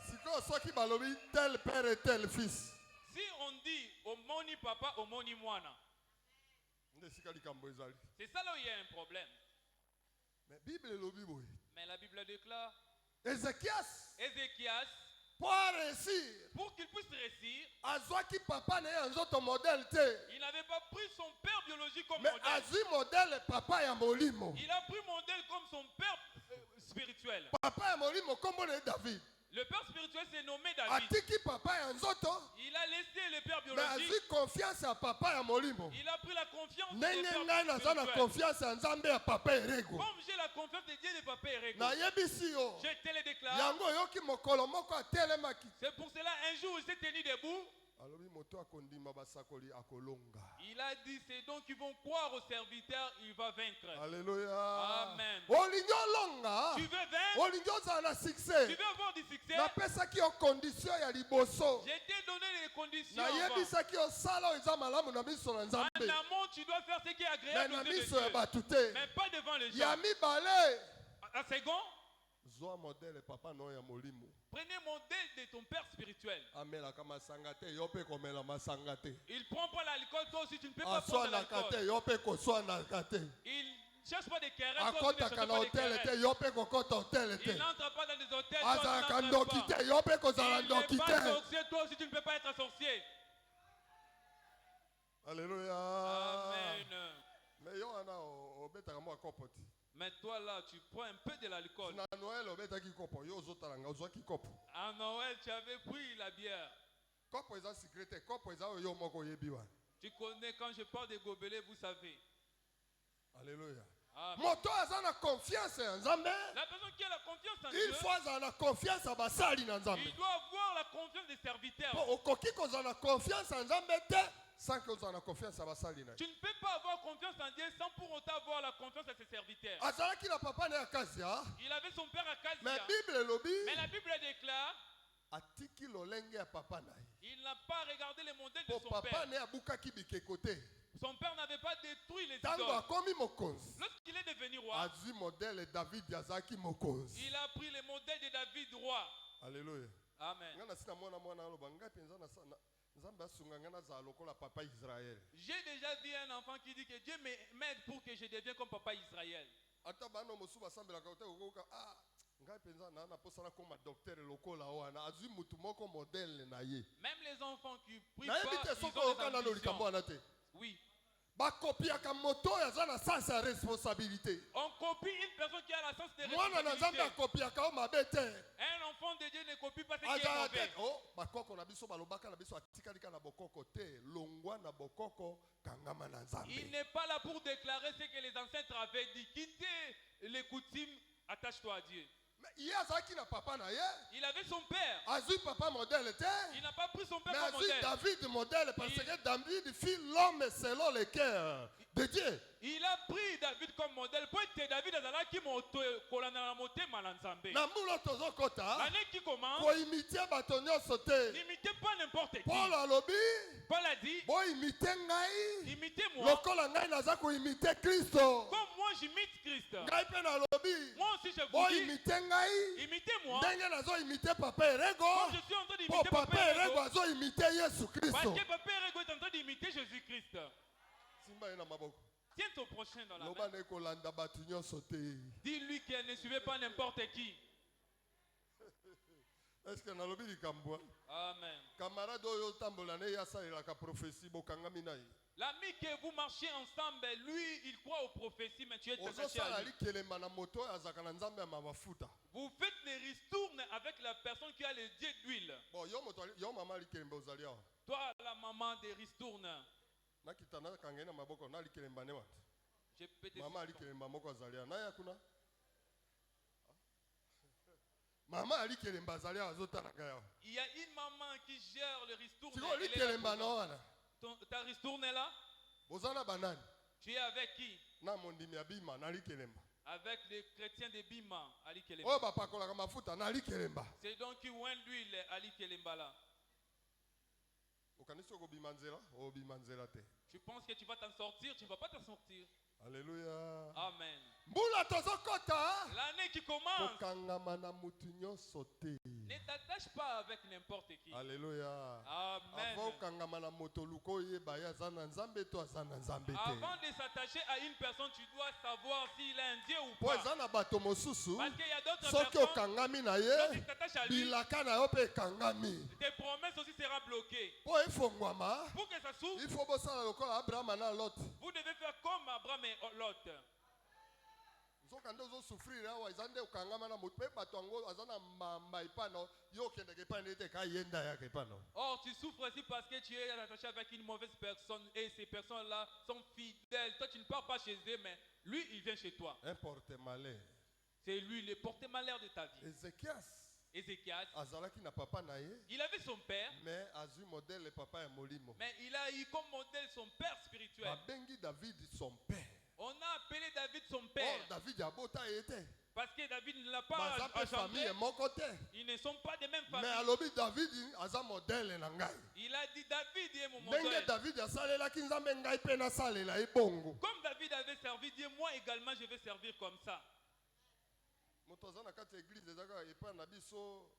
Siko soki balobi tel père et tel fils. Si on dit omoni papa, omoni mwana, Nde sika likambo ezali. c'est ça là où il y a un problème. Mais Bible elobi boye. Mais la Bible déclare, Ézéchias, Ézéchias, pour réussir, pour qu'il puisse réussir, azwaki papa na ye nzoto modèle te. il n'avait pas pris son père biologique comme Mais modèle. azwi modèle papa ya molimo. Il a pris modèle comme son père spirituel. Papa ya molimo kombo na ye David. Le père spirituel s'est nommé David. Atiki papa ya nzoto. Il a laissé le père Mais biologique. azwi confiance ya papa ya molimo. Il a pris la confiance de Ndenge père ngai naza na spirituel. confiance ya nzambe ya papa erego. Comme j'ai la confiance de Dieu de papa Erego, Nayebisi yo. je te le déclare. Yango oyoki mokolo moko atelemaki. C'est pour cela un jour il s'est tenu debout. Alobi moto akondima basakoli akolonga. Il a dit c'est donc qu'ils vont croire au serviteur, il va vaincre. Alléluia. Amen. Olingi olonga. Tu veux vaincre? Olingi ozala na Tu succès. veux avoir du succès? Napesaki yo condition ya liboso. Je t'ai donné les conditions. avant. Nayebisaki osala oyo eza malamu na miso na En nzambe. amont, tu dois faire ce qui est Mais agréable na aux yeux de miso ya Dieu. bato te. Mais pas devant les gens. Ya mibale. En second, Zwa modele papa no ya molimo. prenez modèle de ton père spirituel. Amelaka masanga te yo mpe komela masanga te. Il prend pas l'alcool, toi aussi tu ne peux pas prendre Aswanaka l'alcool. te yo mpe koswanaka te. Il ne cherche pas des querelles, toi aussi ne Akotaka cherches na pas des hôtel te querelles. yo mpe kokota hôtel te. Il n'entre pas dans des hôtels, toi Azalaka tu ndoki n'entres pas. te yo mpe kozala Il ndoki n'est pas te. sorcier, toi aussi tu ne peux pas être sorcier. Alléluia. Amen. Mais yo wana obetaka mwa kopo te. Mais toi là, tu prends un peu de l'alcool. Na Noël obetaki kopo yo ozotala nga ozwaki kopo. À Noël, tu avais pris la bière. Kopo eza secret te, kopo eza oyo yo moko oyebi wana. Tu connais quand je parle de gobelets, vous savez. Alléluia. Amen. Moto aza na confiance ya nzambe. La personne qui a la confiance en Une Dieu, fois azala na confiance ya basali na nzambe. il doit avoir la confiance des serviteurs. Po okoki kozala na confiance ya nzambe te sans que ozala na confiance ya basali na ye. Tu ne peux pas avoir confiance en Dieu sans pour autant avoir la confiance de ses serviteurs. Azalaki na papa na ya Akazia. Il avait son père Akazia. Mais Bible elobi Mais la Bible déclare, atiki lolenge ya papa na ye. il n'a pas regardé les modèles de Po son papa père. ne abukaki bikeko te. Son père n'avait pas détruit les Tango idoles. akomi mokonzi. Lorsqu'il est devenu roi, Azwi modèle David yazaki mokonzi. il a pris les modèles de David roi. Alléluia. Amen. Nga na sina mwana aloba ngai penza na nzambe asunga nga nazala lokola papa Israël. J'ai déjà vu un enfant qui dit que Dieu m'aide pour que je devienne comme papa Israël. Ata bana mosusu basambelaka te kokoka ngai penza na naposana koma docteur lokola wana azwi mutu moko modèle na ye. Même les enfants qui prient Nayebi pas, te ils soki ont oyoka nano des likambo ambitions. wana te. Oui. Bakopiaka moto oyo aza na sens ya responsabilité. On copie une personne qui a la sens de Mwana na nzambe responsabilité. akopiaka o mabe te. Un enfant de Dieu ne copie pas ce qui est Azala te. mauvais. Oh, bakoko na biso balobaka na biso atikalika na bokoko te. Longwa na bokoko kangama na Il nzambe. n'est pas là pour déclarer ce que les ancêtres avaient dit. Quittez les coutumes Attache-toi à Dieu. Mais il y a ça qui n'a papa na ye. Il avait son père. Azui papa modèle était. Il n'a pas pris son père Mais comme Azui modèle. David modèle parce Il- que David fit l'homme selon le cœur de Dieu. Il a pris David comme modèle. Pour être David azalaki moto kolanda na motema na Nzambe. Na mbulo tozo kota. L'année qui commence, Ko imiter bato nyonso te. n'imitez pas n'importe qui. Paul alobi. Paul a dit, Bo imiter ngai. imitez-moi Lokola ngai naza ko imiter Kristo. comme moi j'imite Christ. Ngai pe nalobi. Moi aussi je Bo vous dis, imiter ngai. imitez-moi Ndenge nazo imiter papa Erego. comme je suis en train Po d'imiter papa Papa Erego Erego. azo imiter Yesu Parce Kristo. que Papa Erego est en train d'imiter Jésus-Christ. Simba ye na maboko. Tiens ton prochain dans la main. Loba ne kolanda bato nyonso te. Dis-lui qu'elle ne suivait pas n'importe qui. Est-ce que nalobi likambo? Amen. Camarade oyo tambola ne ya salelaka prophétie bokangami na ye. L'ami que vous marchez ensemble, lui, il croit aux prophéties, mais tu es attaché Ozosala à lui. likelemba na moto oyo azalaka na nzambe ya mafuta. Vous faites les ristournes avec la personne qui a les dieux d'huile. Bon, yo mama likelemba ozali awa. Toi, la maman des ristournes, Nakita nakanga ye na maboko na likelemba ne wata. je peux te Mama likelemba moko azali awa. Naya kuna? Mama likelemba azali awa azotala ngai awa. il y a une maman qui gère le ristourne. Siko Elle est là likelemba na présente. wana. Ta ristourne est là. Bozana banani? Tu es avec qui? Na mondimi ya bima na likelemba. Avec les chrétiens de Bima, Ali Kelemba. Oyo bapakolaka mafuta na likelemba. C'est donc qui oint l'huile, Ali Kelemba là. Okanisi okobima nzela? Obima nzela te. Tu penses que tu vas t'en sortir, tu ne vas pas t'en sortir. Alléluia. Amen. Mbula tozokota. L'année qui commence, Kokangama na mutu nyonso te. ne t'attache pas avec n'importe qui. Alléluia. Amen. Avant okangama na moto luka oyeba ye aza na nzambe to aza na nzambe te. Avant de s'attacher à une personne, tu dois savoir s'il est un Dieu ou Po pas. eza na bato mosusu Parce qu'il y a d'autres soki personnes, okangami na lorsque tu ye t'attaches à lui, bilaka na yo mpe ekangami. tes promesses aussi seront bloquées. Po efongwama Pour que ça s'ouvre, il faut bosala lokola abrahama na lot. vous devez faire comme Abraham et Lot. nzoka nde ozosufrire awa eza nde okangama na moto mpe bato yango aza na mbamba epai na yo yo okendeke epai na ye te kayenda yaka epai na yo. Or, tu souffres aussi parce que tu es attaché avec une mauvaise personne et ces personnes-là sont fidèles. Toi, tu ne pars pas chez eux, mais lui, il vient chez toi. Un porte-malheur. C'est lui le porte-malheur de ta vie. Ezekias Ézéchias, azalaki na papa na ye il avait son père, mais azwi modele papa ya molimo. mais il a eu comme modèle son père spirituel. Babengi David son père. On a appelé David son Or père David abota ye te. parce que David ne l'a pas Baza mpe famille engendré. moko te. Ils ne sont pas de même Mais famille. alobi David aza modele na ngai. Il a dit David est mon Ndenge modèle. David asalelaki nzambe ngai mpe nasalela ye bongo. Comme David avait servi Dieu, moi également je vais servir comme ça. Moto aza na kati ya église ezaka epai na biso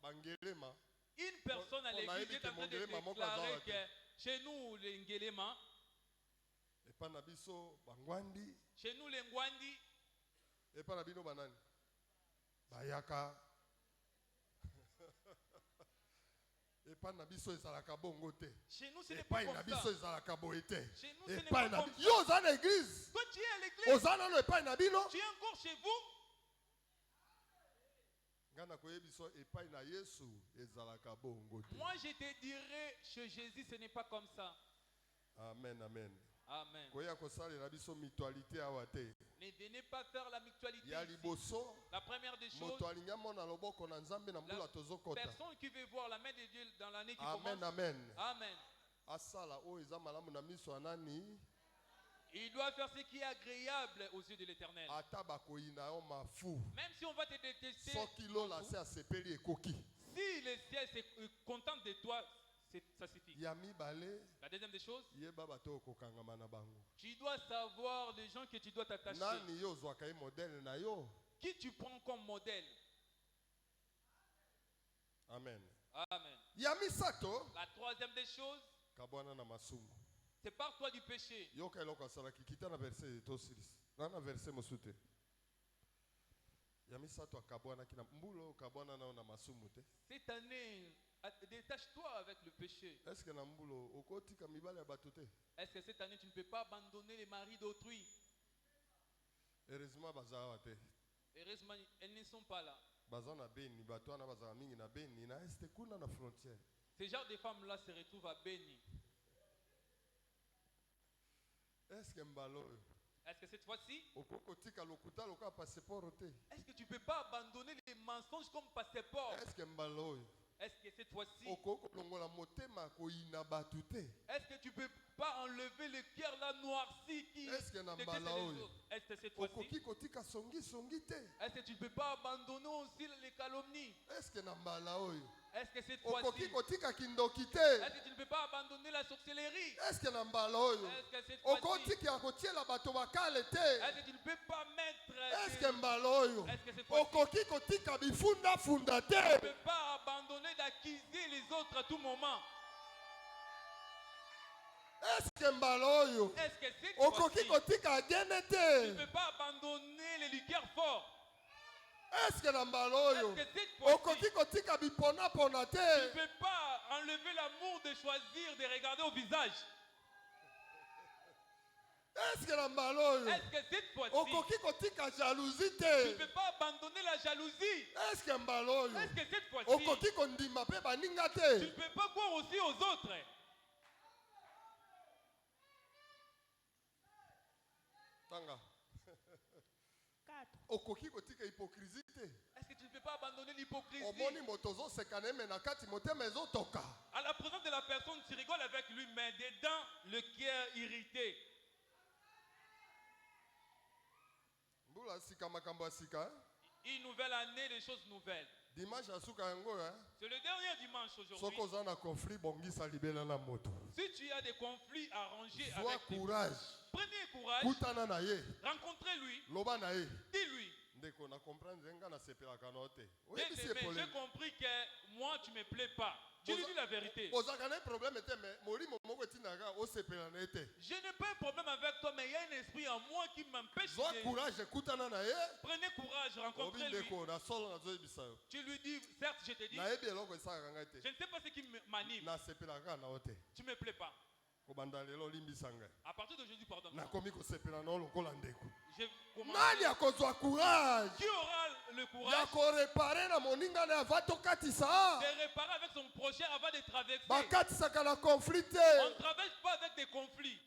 bangelema. Une personne à On a l'église dit est que en train de Mongelema, Moko déclarer Azawate. que chez nous, les Ngelema, Epai na biso bangwandi. chez nous, les Ngwandi, Epai na bino banani. Bayaka. Epai na biso ezalaka bongo te. chez nous, ce n'est pas Epai comme na ça. biso ezalaka boye te. Chez nous, ce n'est Epai pas na comme biso. ça. Yo oza na église. Toi, tu es à l'église, Oza nano epai na bino. tu es encore chez vous. Nga na koyebi biso epai na Yesu ezalaka bongo te. Moi, je te dirais, chez Jésus, ce n'est pas comme ça. Amen, amen. Amen. Koya kosalela biso mutualité awa te. Ne venez pas faire la mutualité. Ya ici. liboso La première des choses, moto alingi amona loboko na nzambe na mbula tozokota. personne qui veut voir la main de Dieu dans l'année qui Amen, commence. amen. Amen. Asala oyo eza malamu na miso ya nani? Il doit faire ce qui est agréable aux yeux de l'Éternel. Ata bakoyina yo mafu. Même si on va te détester, Soki lola se asepeli ekoki. si le ciel se contente de toi, ça suffit. Ya mibale La deuxième des choses, yeba bato okokangama na bango. tu dois savoir les gens que tu dois t'attacher. Nani yo ozwaka ye modele na yo? Qui tu prends comme modèle. Amen. Amen. Ya misato La troisième des choses, kabwana na masumu. c'est par toi du péché. Yoka eloko asalaki kita na verset tosilisi. Na verset mosute. Ya misato akabwanaki na mbulo kabwana na na masumu te. Cette année, détache-toi avec le péché. Est-ce que na mbulo okotika mibale ya bato te? Est-ce que cette année, tu ne peux pas abandonner les maris d'autrui? Heureusement baza awa te. Heureusement, elles ne sont pas là. Baza na Beni, bato wana bazala mingi na Beni na este kuna na frontière. Ces genres de femmes-là se retrouvent à Béni. Est-ce que mbalo oyo Est-ce que cette fois-ci, okokotika lokuta loka passeport te. est-ce que tu ne peux pas abandonner les mensonges comme passeport? Est-ce que mbala oyo Est-ce que cette fois-ci, okokolongola motema koyina batu te. est-ce que tu ne peux pas enlever le cœur là noirci qui Est-ce que na déteste mbala les oyo autres? Est-ce que cette fois-ci, okoki kotika songi te. est-ce que tu ne peux pas abandonner aussi les calomnies? Est-ce que na mbala oyo Est-ce que cette fois-ci, okoki kotika kindoki te. est-ce que tu ne peux pas abandonner la sorcellerie? Est-ce que na mbala oyo Est-ce que cette fois-ci, okotiki ya kotiela bato bakale te. est-ce que tu ne peux pas mettre Est-ce que mbala oyo est-ce que cette fois-ci, okoki kotika bifundafunda tu ne te. peux pas abandonner d'accuser les autres à tout moment? Est-ce que mbala oyo Est-ce que cette okoki fois-ci, kotika agene tu ne te. peux pas abandonner les liqueurs forts? Est-ce que na mbala oyo Est-ce que cette fois-ci, okoki kotika biponapona tu te. ne peux pas enlever l'amour de choisir de regarder au visage? Est-ce que na mbala oyo Est-ce que cette fois-ci, okoki kotika jalousie tu ne te. peux pas abandonner la jalousie? Est-ce que mbala oyo Est-ce que cette fois-ci, okoki kondima mpe baninga tu ne te. peux pas croire aussi aux autres? Tanga 4. okoki kotika hypocrisie te. Est-ce que tu ne peux pas abandonner l'hypocrisie? omoni moto ozoseka na ye me na kati motema ezotoka. À la présence de la personne, tu rigoles avec lui, mais dedans, le cœur irrité. mbula sika makambo ya sika hein? Une nouvelle année, des choses nouvelles. dimanche ya suka yango hein? C'est le dernier dimanche soki aujourd'hui. oza na conflit bongisa libela na moto. Si tu as des conflits arrangés zwa avec lui, courage prenez courage, kutana na ye rencontrez-lui, loba na ye dis-lui. ndeko na comprendre nga nasepelaka na yo te. Bien oyebisi aimé, j'ai epolemi compris que moi, tu ne me plais pas. Tu lui dis la vérité. ozalaka na ye problème te me molimo moko etindaka osepela na ye te. Je n'ai pas un problème avec toi, mais il y a un esprit en moi qui m'empêche zwa de... courage kutana na ye Prenez courage, obi rencontrez-lui. ndeko na solo nazoyebisa yo Tu lui dis, certes, je te dis, nayebi eloko esalaka ngai te. je ne sais pas ce qui m'anime. nasepelaka kaka na yo te. Tu ne me plais pas. kobanda lelo olimbisa ngai À partir d'aujourd'hui, pardonne-moi. nakomi kosepela na yo lokola ndeko. Je commence. nani akozwa courage Qui aura le ya courage korepare na moninga na ye ava tokatisa. de réparer avec son prochain avant de traverser? bakatisaka na conflit te. On ne traverse pas avec des conflits.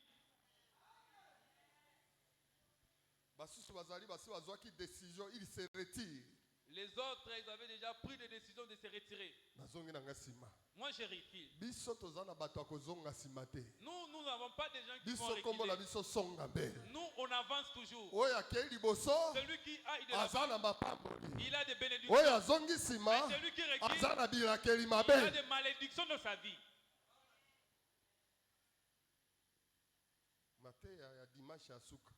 basusu bazali basi bazwaki décision il se retire. Les autres, ils avaient déjà pris des décisions de se retirer. nazongi na nga nsima. Moi, je recule. biso toza na bato ya kozonga nsima te. Nous n'avons pas des gens qui vont biso kombo na reculer. biso songa mbele. Nous, on avance toujours. oyo akei liboso Celui qui a de la aza na mapamboli. il a des bénédictions. oyo azongi nsima Mais celui qui recule, aza na bilakeli il a mabe. des malédictions dans sa vie. mateya ya dimanche ya suka.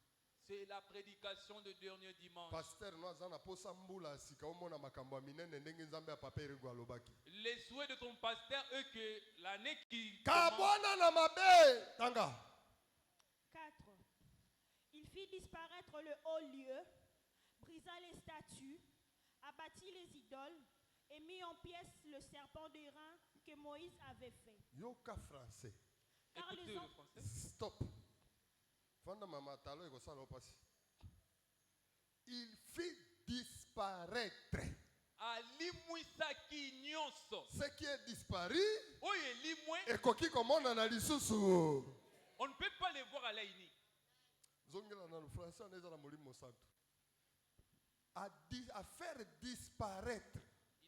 C'est la prédication de dernier dimanche. paster no aza na posa mbula ya sika omona makambo ya minene ndenge nzambe ya papa erego alobaki. Les souhaits de ton pasteur est que l'année qui commence, kabwana na mabe. tanga 4. Il fit disparaître le haut lieu, brisa les statues, abattit les idoles et mit en pièces le serpent d'airain que Moïse avait fait. yoka français. Car écoutez les le hommes- français. Stop. Fanda mama talo ekosala opasi. Il fit disparaître Alimwisaki nyonso. ce qui est disparu. Oyo elimwe, ekoki komona na lisusu. on ne peut pas les voir à l'œil nu. zongela na français on eza na molimo santo. À faire disparaître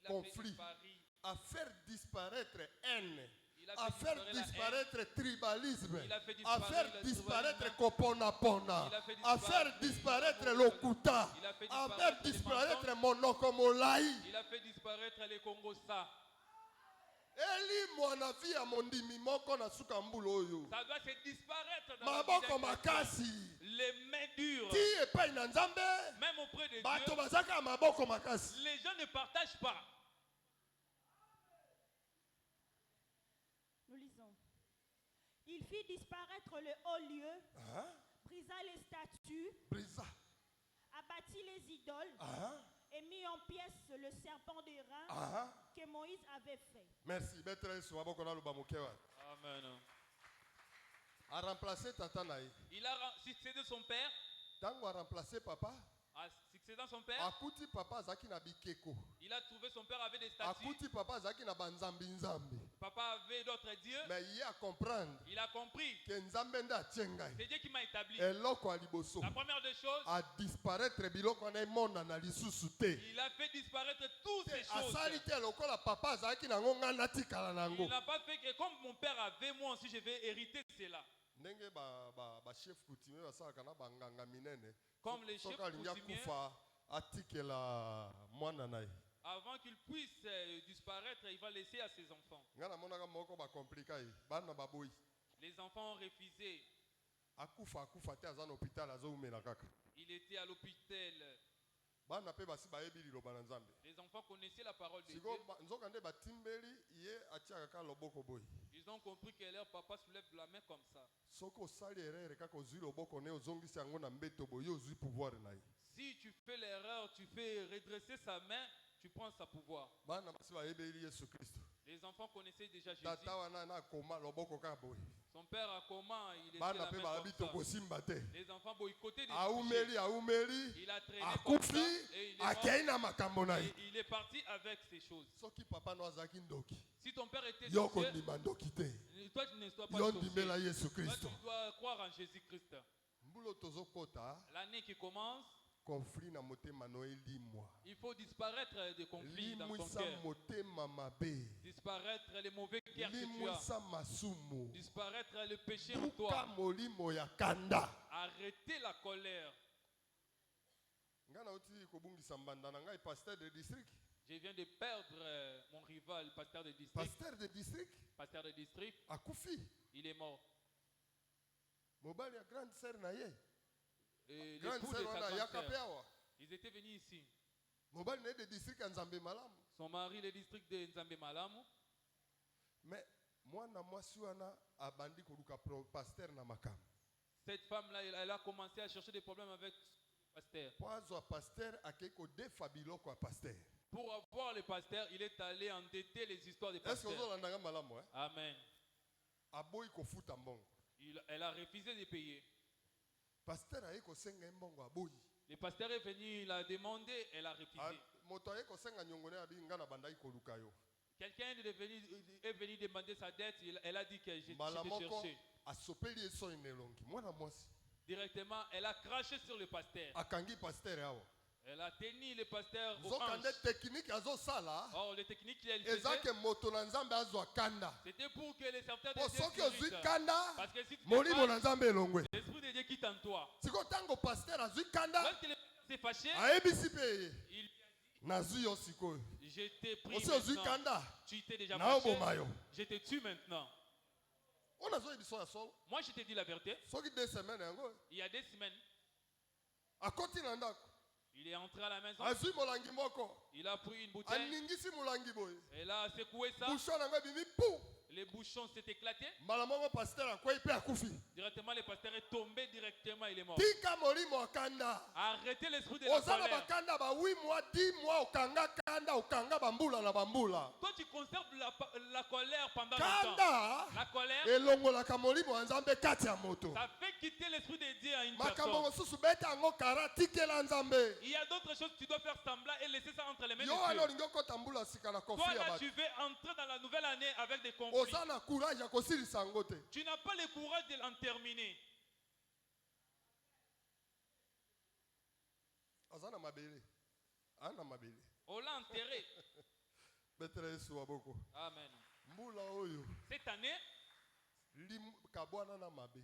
Il a fait conflit, disparaître. à faire disparaître haine, Il a à fait faire disparaître la haine. disparaître tribalisme, Il a fait à disparaître faire le disparaître tribalisme. koponapona, Il a fait à disparaître faire disparaître lokuta, Il a fait à disparaître faire les disparaître monoko molai. Il a fait disparaître les Congosa. Eli mwana vi ya mondimi moko na suka mbula oyo. Ça doit se disparaître dans la vie Maboko d'un chrétien. makasi. Les mains dures. Ti epai na nzambe. Même auprès de Bato Dieu, bazaka maboko makasi. les gens ne partagent pas. Nous lisons. Il fit disparaître le haut lieu, Ah, brisa les statues, brisa. abattit les idoles Ah, et mit en pièces le serpent d'airain ah. que Moïse avait fait. Merci. Betres maboko na luba mukewa. Amen. A remplacer tata na ye. Il a succédé son père, Tango a remplacer papa. a succédé précédant son père, akuti papa azaki na bikeko, il a trouvé son père avait des statues. akuti papa azaki na banzambi nzambe, Papa avait d'autres dieux. mais il a comprendre Il a compris. que nzambe nde atie ngai C'est Dieu qui m'a établi. eloko ya liboso La première des choses, a disparaître biloko wana emonda na lisusu te. il a fait disparaître toutes ces choses. asali te lokola papa azalaki nango ngai natikala nango. Il n'a pas fait que comme mon père avait, moi aussi je vais hériter cela. Ndenge chef coutumier basalaka na banganga minene, Comme les chefs soki alingi coutumiers, akufa atikela mwana na ye. avant qu'il puisse disparaître, il va laisser à ses enfants. Ngai namonaka moko bakomplika ye bana baboyi Les enfants ont refusé. akufa te aza na hôpital azoumela kaka. Il était à l'hôpital. Bana mpe basi bayebi liloba na nzambe. Les enfants connaissaient la parole de Dieu. Siko nzoka nde batimbeli ye atiaka kaka loboko boyi. Ils ont compris que leur papa soulève la main comme ça. Soki osali erreur kaka ozwi loboko ne ozongisi yango na mbeto boye ozwi pouvoir na ye. Si tu fais l'erreur, tu fais redresser sa main, tu prends sa pouvoir. Bana basi bayebeli Yesu Kristo. Les enfants connaissaient déjà Jésus. Tata wana na koma loboko kaka boye. Son père a comment il était Bana la mpe main babi comme ça. tokosimba te. Les enfants boycottaient des Aumeli aumeli Il a traîné comme ça akufi et il est mort. akei na makambo na ye. Et il est parti avec ces choses. Soki papa no azalaki ndoki Si ton père était yo sorcier, kondima ndoki te. toi tu ne dois pas Yo sorcier. ndimela Yesu Toi Kristo. tu dois croire en Jésus-Christ. Mbulo tozokota L'année qui commence, conflit na motema no elimwa. il faut disparaître des conflits dans ton Limwisa cœur. motema mabe. Disparaître les mauvais cœurs que tu as. Limwisa masumu. Disparaître le péché en Buka toi. molimo ya kanda. Arrêter la colère. Nga na uti kobungisa mbanda na ngai pasteur de district. Je viens de perdre mon rival, pasteur de district. Pasteur de district Pasteur de district, akufi. il est mort. Mobali ya grande sœur na ye. Et Grande l'époux de sœur sa wana grande yaka pe sœur, awa. ils étaient venus ici. Mobali na ye de district ya Nzambe malamu. Son mari, le district de Nzambe Malamu. Mais mwana mwasi wana abandi koluka pasteur na makambo. Cette femme-là, elle a commencé à chercher des problèmes avec le pasteur. Po azwa pasteur akei kodefa biloko ya pasteur. Pour avoir le pasteur, il est allé endetter les histoires des Est-ce que pasteurs. ozolandanga malamu eh? Amen. Aboyi kofuta mbongo. Elle a refusé de payer. Pasteur aye kosenga ye mbongo aboyi. Le pasteur est venu, il a demandé, elle a refusé. Moto aye kosenga nyongo ne abi nga na bandaki koluka yo. Quelqu'un est venu demander sa dette, elle a dit que j'ai Mbala moko cherché. asopeli ye soni na elongi. Mwana mwasi Directement, elle a craché sur le pasteur. akangi pasteur awa. Elle a tenu le pasteur au Nzoka nde hanche. technique azosala. Or, les techniques qu'elle Eza faisait, ke moto na Nzambe azwa kanda. c'était pour que les serviteurs Po de Dieu soki ozwi s'irritent. kanda Parce que si tu molimo t'es na fâché, Nzambe elongwe. l'esprit de Dieu quitte en toi. Siko tango pasteur azwi kanda Lorsque le pasteur s'est fâché, ayebisi pe ye. il Nazwi yo sikoyo. je t'ai pris Osi ozwi maintenant. kanda Tu t'es déjà na fâché. oboma yo. Je te tue maintenant. On azoyi biso ya solo. Moi, je te dis la vérité. Soki 2 semaines yango Il y a 2 semaines, akoti na ndako. il est entré à la maison. Azwi molangi moko. Il a pris une bouteille. Aningisi molangi boye. Elle a secoué ça. Bouchon nango ebimi pou. Les bouchons s'est éclaté. Mbala moko pasteur akwei pe akufi. Directement, le pasteur est tombé directement. Il est mort. Tika molimo akanda. Arrêtez l'esprit de la Ozala colère. bakanda ba 8 mois 10 mois okanga kanda okanga bambula na bambula. Toi, tu conserves la colère pendant longtemps. Kanda La colère, elongolaka molimo ya Nzambe kati ya moto. ça fait quitter l'esprit de Dieu à une Makambo personne. mosusu beta yango kara tikela Nzambe. Il y a d'autres choses que tu dois faire semblant et laisser ça entre les mains de Yo wana Dieu. olingi okota mbula sika na Toi, conflit ya là, bato. tu veux entrer dans la nouvelle année avec des conflits. Oza na courage ya kosilisa yango te. Tu n'as pas le courage de l'en terminer. Aza na mabele. Ana mabele. On l'a enterré. Betela Yesu waboko. Amen. Mbula oyo Cette année, kabwana na mabe.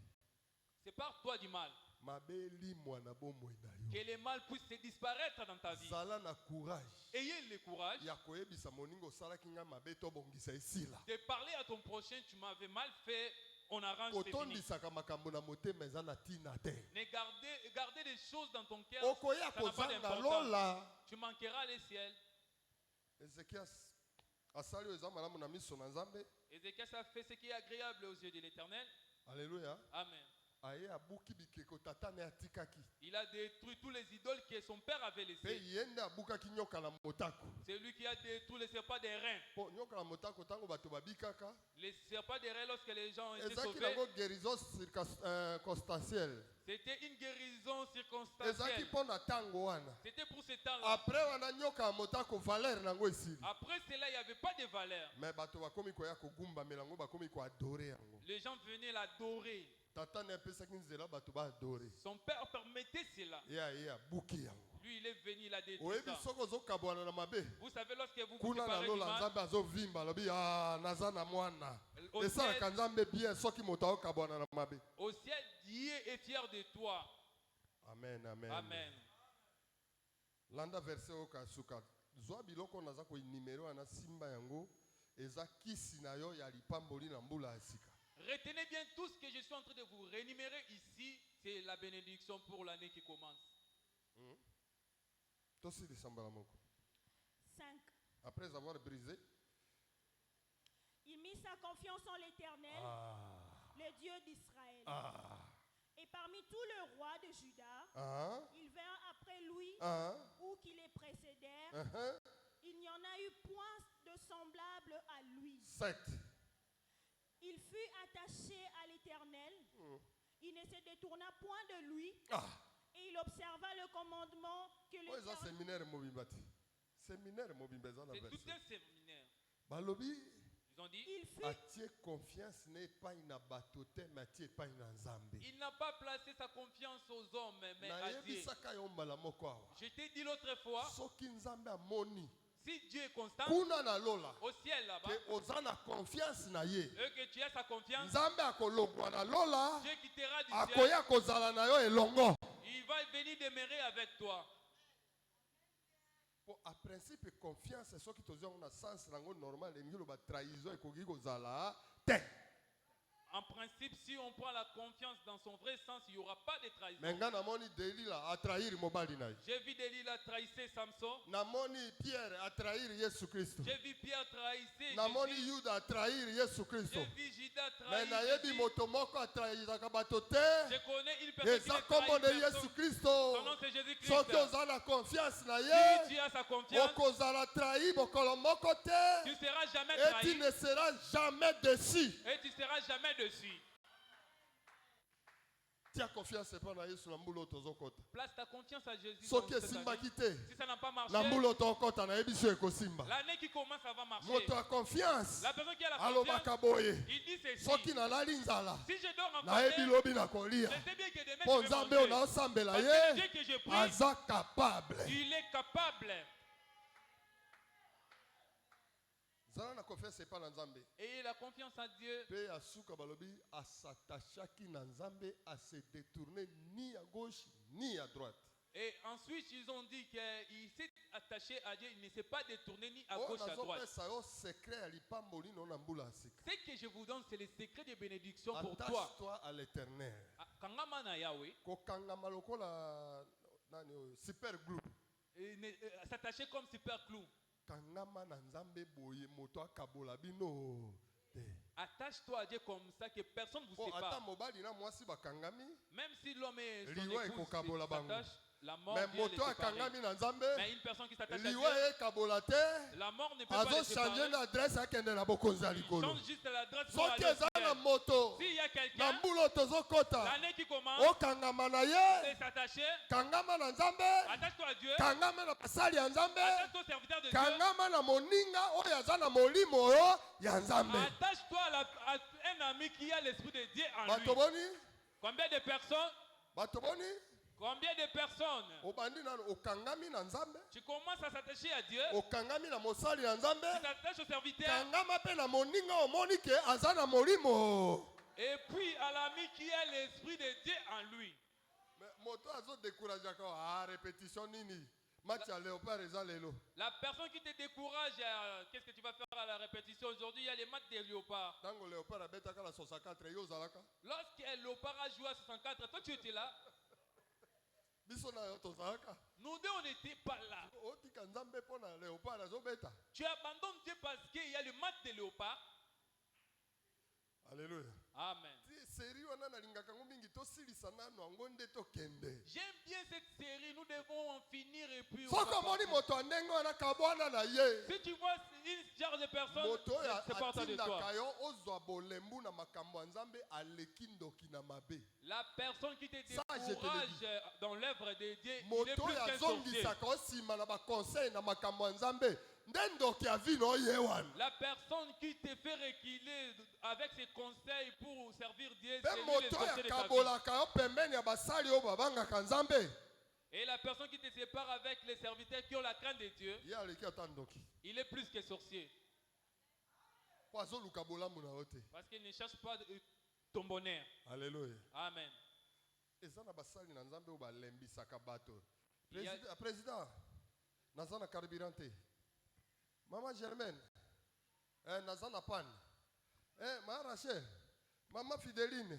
c'est par toi du mal. Mabe limwa na bomoi na yo. Que le mal puisse disparaître dans ta vie. Zala na courage. Ayez le courage Ya koyebisa moningo osalaki nga mabe tobongisa esila. de parler à ton prochain. Tu m'avais mal fait. On arrange, c'est fini. Kotondisaka makambo na motema eza na ntina te. Mais garder des choses dans ton cœur, Okoya ça n'a pas kozanga d'importance. lola. Tu manqueras le ciel. Ezekias asali oyo eza malamu na miso na Nzambe. Ézéchias a fait ce qui est agréable aux yeux de l'Éternel. Alléluia. Amen. aye abuki bikeko tata ne atikaki. Il a détruit tous les idoles que son père avait Pe laissées. yende abukaki nyoka na motako. C'est lui qui a détruit les serpents des reins. Po nyoka na motako tango bato babikaka. Les serpents des reins, lorsque les gens étaient Ezaki sauvés, nango guérison circonstancielle. c'était une guérison Ezaki circonstancielle. pona tango wana. C'était pour ce temps-là. Après wana nyoka na motako valeur nango esili. Après cela, il n'y avait pas de valeur. Mais bato bakomi koya kogumba melango bakomi ko adorer yango. Les gens venaient l'adorer. Tata ne apesaki nzela bato ba adorer. Son père permettait cela. Ya abuki yango. Lui, il est venu, il a détruit Oyebi ça. soko zokabwana na mabe. Vous savez, lorsque vous vous Kuna na séparez du lola mal, nzambe azovimba lobi naza na mwana. au Esalaka ciel, nzambe bien soki moto akabwana na mabe. au ciel, Dieu est fier de toi. Amen, amen. Amen. Landa verset oka suka. Zwa biloko naza ko numero na simba yango eza kisi na yo ya lipamboli na mbula asika. Retenez bien tout ce que je suis en train de vous rémunérer ici. C'est la bénédiction pour l'année qui commence. Tosi disambala moko. 5. Après avoir brisé, Il mit sa confiance en l'Éternel, le Dieu d'Israël. Et parmi tous les rois de Juda, ils vinrent après lui ou qui les précédèrent. Il n'y en a eu point de semblable à lui. 7. Il fut attaché à l'Éternel. Il ne se détourna point de lui. Et il observa le commandement que Oh, eza l'Éternel... séminaire mobimbati. Séminaire mobimbeza na C'est tout verset. un séminaire. Balobi Ils ont dit, Il fut... atie confiance ne pas ina batote mais atie pas ina nzambe. il n'a pas placé sa confiance aux hommes, mais Na à Dieu. yebisaka yo mbala moko awa. Je t'ai dit l'autre fois, Soki nzambe amoni si Dieu est constant, kuna na lola au ciel là-bas, ke oza na confiance na ye. et que tu as sa confiance, Nzambe akolongwa na lola Dieu quittera du ciel, akoya kozala na yo elongo. il va venir demeurer avec toi. Po a principe confiance soki tozwa na sens nango normal elingi loba trahison ekoki kozala te. En principe, si on prend la confiance dans son vrai sens, il n'y aura pas de trahison. Mais nga namoni Delila atrahir mobali na ye. J'ai vu Delilah trahir Samson. Namoni Pierre atrahir Yesu Kristo. J'ai vu Pierre trahir Namoni Jésus. Yuda atrahir Yesu Kristo. J'ai vu Judas Mais trahir nayebi Jésus. moto moko atrahirzaka bato te. Je connais une personne qui Eza ne kombo trahit de Yesu personne. Kristo. Son nom c'est Jésus-Christ. Soki oza na confiance na Si ye, tu as sa confiance, okozala trahi bokolo moko tu te. ne seras jamais Et tu trahi ne seras jamais déçu. et tu ne seras jamais dessus. Tia confiance epa na Yesu na mbula oyo tozokota. Place ta confiance à Jésus. Soki dans cette année. esimbaki te, Si ça n'a pas marché, na mbula oyo tokota nayebi so ekosimba. l'année qui commence, ça va marcher. Moto ya confiance La personne qui a la confiance, alobaka boye. il dit ceci. Soki nalali nzala, Si je dors en nayebi côté, lobi na kolia. je sais bien que demain Po je vais nzambe oyo manger. naosambela Parce que le Dieu ye que je prie, aza capable. il est capable. Zala na confiance epa na nzambe. Et la confiance en Dieu, Pe asuka balobi asatachaki na nzambe a se détourner ni à gauche ni à droite. et ensuite ils ont dit qu'il s'est attaché à Dieu, il ne s'est pas détourné ni à Oh, gauche à droite. nazopesa yo secret ya lipamboli no na mbula asika. Ce que je vous donne, c'est le secret de bénédiction pour toi. Attache-toi à l'éternel. Kangama na Yahweh, Kokangama lokola nani oyo super glue. s'attacher comme super clou. Kangama na nzambe boye moto akabola bino te. Attache-toi à Dieu comme ça que personne ne vous Oh, ata sépare. mobali na mwasi bakangami, Même si l'homme et son Liwa épouse ekokabola bango. s'attachent, la mort mais vient les moto séparer. akangami na nzambe, Mais une personne qui s'attache à liwa Dieu, ekabola te. la mort ne peut pas les Azo changer séparer. na adresse akende na bokonzi ya likolo. Change juste l'adresse pour Soki aller au eza na ciel. moto S'il y a na quelqu'un, mbula oyo tozokota, l'année qui commence, okangama na ye, c'est s'attacher. kangama na nzambe, Attache-toi à Dieu. kangama na basali ya nzambe, Attache-toi au serviteur de Dieu. kangama na moninga oyo aza na molimo oyo ya nzambe. Attache-toi à un ami qui a l'esprit de Dieu en lui. Bato boni, Combien de personnes? bato boni, Combien de personnes? obandi nano okangami na nzambe, Tu commences à s'attacher à Dieu. okangami na mosali ya nzambe, Tu t'attaches au serviteur. kangama pe na moninga omoni ke aza na molimo. Et puis à l'ami qui a l'esprit de Dieu en lui. Mais moto azo décourager ka répétition nini? Match ya léopard eza lelo. La personne qui te décourage, qu'est-ce que tu vas faire à la répétition aujourd'hui? Il y a les matchs des léopards. Tango léopard abetaka la 64 yo zalaka. Lorsqu'un léopard a joué à 64, toi tu étais là. Biso na yo tozalaka. Nous deux, on n'était pas là. Otika nzambe pona léopard azobeta. Tu abandonnes Dieu parce qu'il y a le match des léopards. Alléluia. Amen. série wana nalingaka ngo mingi tosilisa nano yango nde tokende. J'aime bien cette série, nous devons en finir et puis... Soko omoni moto andenge wana kabwana na ye. Si tu vois une genre de personnes, Moto ya c'est pas de toi. atindaka yo ozwa bolembu na makambo ya Nzambe aleki ndoki na mabe. La personne qui te Ça, je te le décourage dans l'œuvre de Dieu, il est Moto plus ya qu'un sorcier. zongisaka osima na baconseil na makambo ya Nzambe nde ndoki ya vino ye wana. La personne qui te fait reculer avec ses conseils pour servir Dieu, Pe c'est lui moto ya l'essentiel de ta vie. kabolaka yo pembeni ya basali oyo babangaka Nzambe. Et la personne qui te sépare avec les serviteurs qui ont la crainte de Dieu, Ye aleki ata ndoki. il est plus que sorcier. Po azoluka bolamu na yo te. Parce qu'il ne cherche pas ton bonheur. Alléluia. Amen. Eza na basali na Nzambe oyo balembisaka bato. Il y a- Président, naza na carburant te. Mama Germaine, naza na panne. Ma Rachel, Mama Fideline.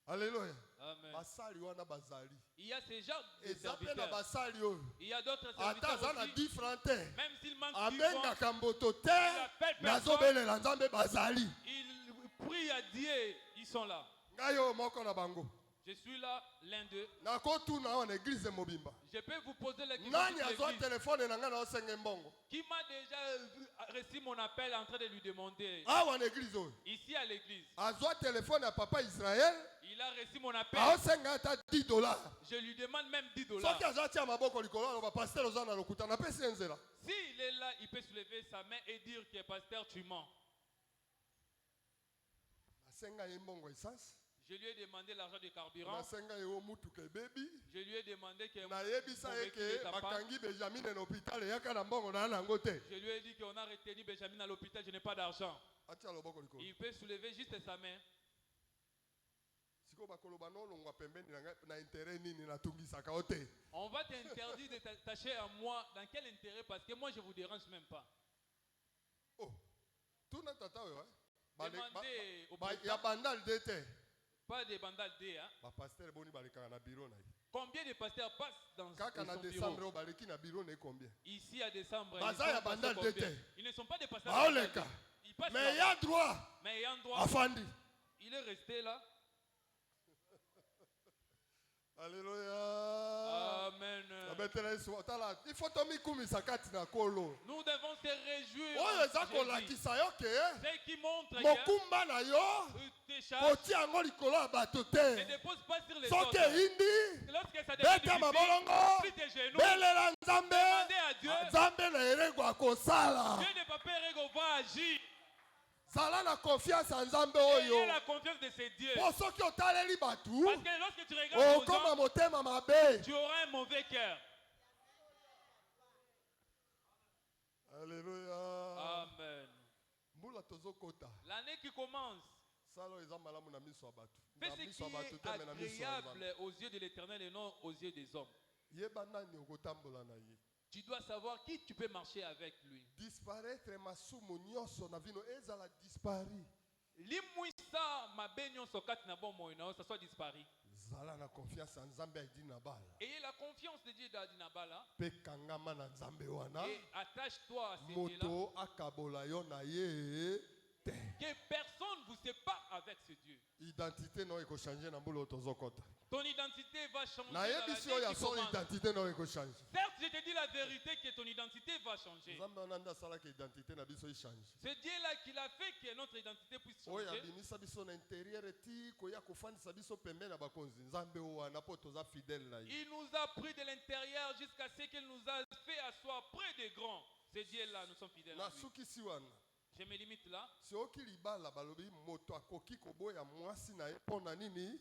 Alléluia. Amen. Basali wana bazali. Il y a ces gens de Eza pe na serviteurs. basali oyo. Il y a d'autres Ata serviteurs aza na aussi. 10 francs te. Même s'ils manquent 10 francs, Amengaka mboto te. appelle personne. Nazobelela Nzambe bazali. ils prient à Dieu, ils sont là. Ngai oyo moko na bango. Je suis là, l'un d'eux. Nakotuna awa na église mobimba. Je peux vous poser la question Nani de azwa l'église. telefone na ngai na osenge mbongo. Qui m'a déjà reçu mon appel en train de lui demander, Awa na église oyo. ici à l'église, Azwa telefone ya papa Israël. il a reçu mon appel. Aosenga ata $10. Je lui demande même $10. Soki azwa tia maboko likolo aloba pasteur oza na lokuta napesi ye nzela. S'il est là, il peut soulever sa main et dire que pasteur, tu mens. Nasenga ye mbongo essence. Je lui ai demandé l'argent de carburant. Nasenga ye o mutuka ebebi. Je lui ai demandé que Nayebisa ye véhicule ke est à panne. bakangi Benjamin na hôpital eyaka na mbongo na yango te. Je lui ai dit qu'on a retenu Benjamin à l'hôpital, je n'ai pas d'argent. Atia loboko likolo. Il peut soulever juste sa main. Siko bakoloba no longwa pembeni na ngai na intérêt nini natungisaka o te. On va t'interdire de t'attacher à moi. Dans quel intérêt? Parce que moi, je ne vous dérange même pas. Oh. Tuna tata oyo Demandez au ya président, bandal de te. pas des bandales D. Hein. Ba pasteur boni balekaka na bureau na ye. Combien de pasteurs passent dans Kaka na son décembre bureau? oyo baleki na bureau na ye combien? Ici à décembre, Baza ils ya sont passés bandal combien? d'été. Ils ne sont pas des pasteurs. Baoleka. Ils passent Mais là-bas. ya droit Mais ayant droit, afandi. il est resté là. Alléluia. Amen. Abetela Yesu otala ifo tomikumisa kati na kolo. Nous devons se réjouir. Oyo eza Jésus. kolakisa yo ke Ce qui montre que mokumba na yo tes charges otia yango likolo ya bato ne te. déposent pas sur les Soki autres. eyindi Lorsque ça devient beta difficile, mabolongo plie tes genoux, belela Nzambe. demandez à Dieu. Nzambe na erego akosala. Dieu n'est pas père qu'on va agir. Zala na confiance ya Nzambe Ayez oyo. la confiance de ces dieux. Po soki otaleli batu Parce que lorsque tu regardes aux okoma gens, motema mabe. tu auras un mauvais cœur. Alléluia. Amen. Mbula tozokota. L'année qui commence, Sala eza malamu na miso ya batu. fais Na ce miso qui ya batu est te me na miso ya Nzambe. agréable aux yeux de l'Éternel et non aux yeux des hommes. Yeba nani okotambola na ye. Tu dois savoir qui tu peux marcher avec lui. Disparaître masumu nyonso na vino ezala dispari. Limwisa mabe nyonso kati na bomoi na yo, ça soit disparu. Zala na confiance ya Nzambe aidi na bala. Ayez la confiance de Dieu d'Adinabala Pe kangama na Nzambe wana. et attache-toi à ces dieux-là. Moto akabola yo na ye te. Que personne ne vous sépare avec ce Dieu. Identité no eko changer na mbula tozokota. Ton identité va changer. Na dans la yebisi vie oyo qui son commence. identité no eko changer. Certes, je te dis la vérité que ton identité va changer. Nzambe wana nda sala ke identité na biso change. C'est Dieu-là qui l'a fait que notre identité puisse Oyo changer. abimisa biso na intérieur ti koya kofandisa biso pembeni na bakonzi. Nzambe wana po toza fidèle na ye. Il nous a pris de l'intérieur jusqu'à ce qu'il nous a fait asseoir près des grands. C'est Dieu-là, nous sommes fidèles. Na à lui. sukisi wana. Je me limite là. Soki libala balobi moto akoki koboya mwasi na ye pona nini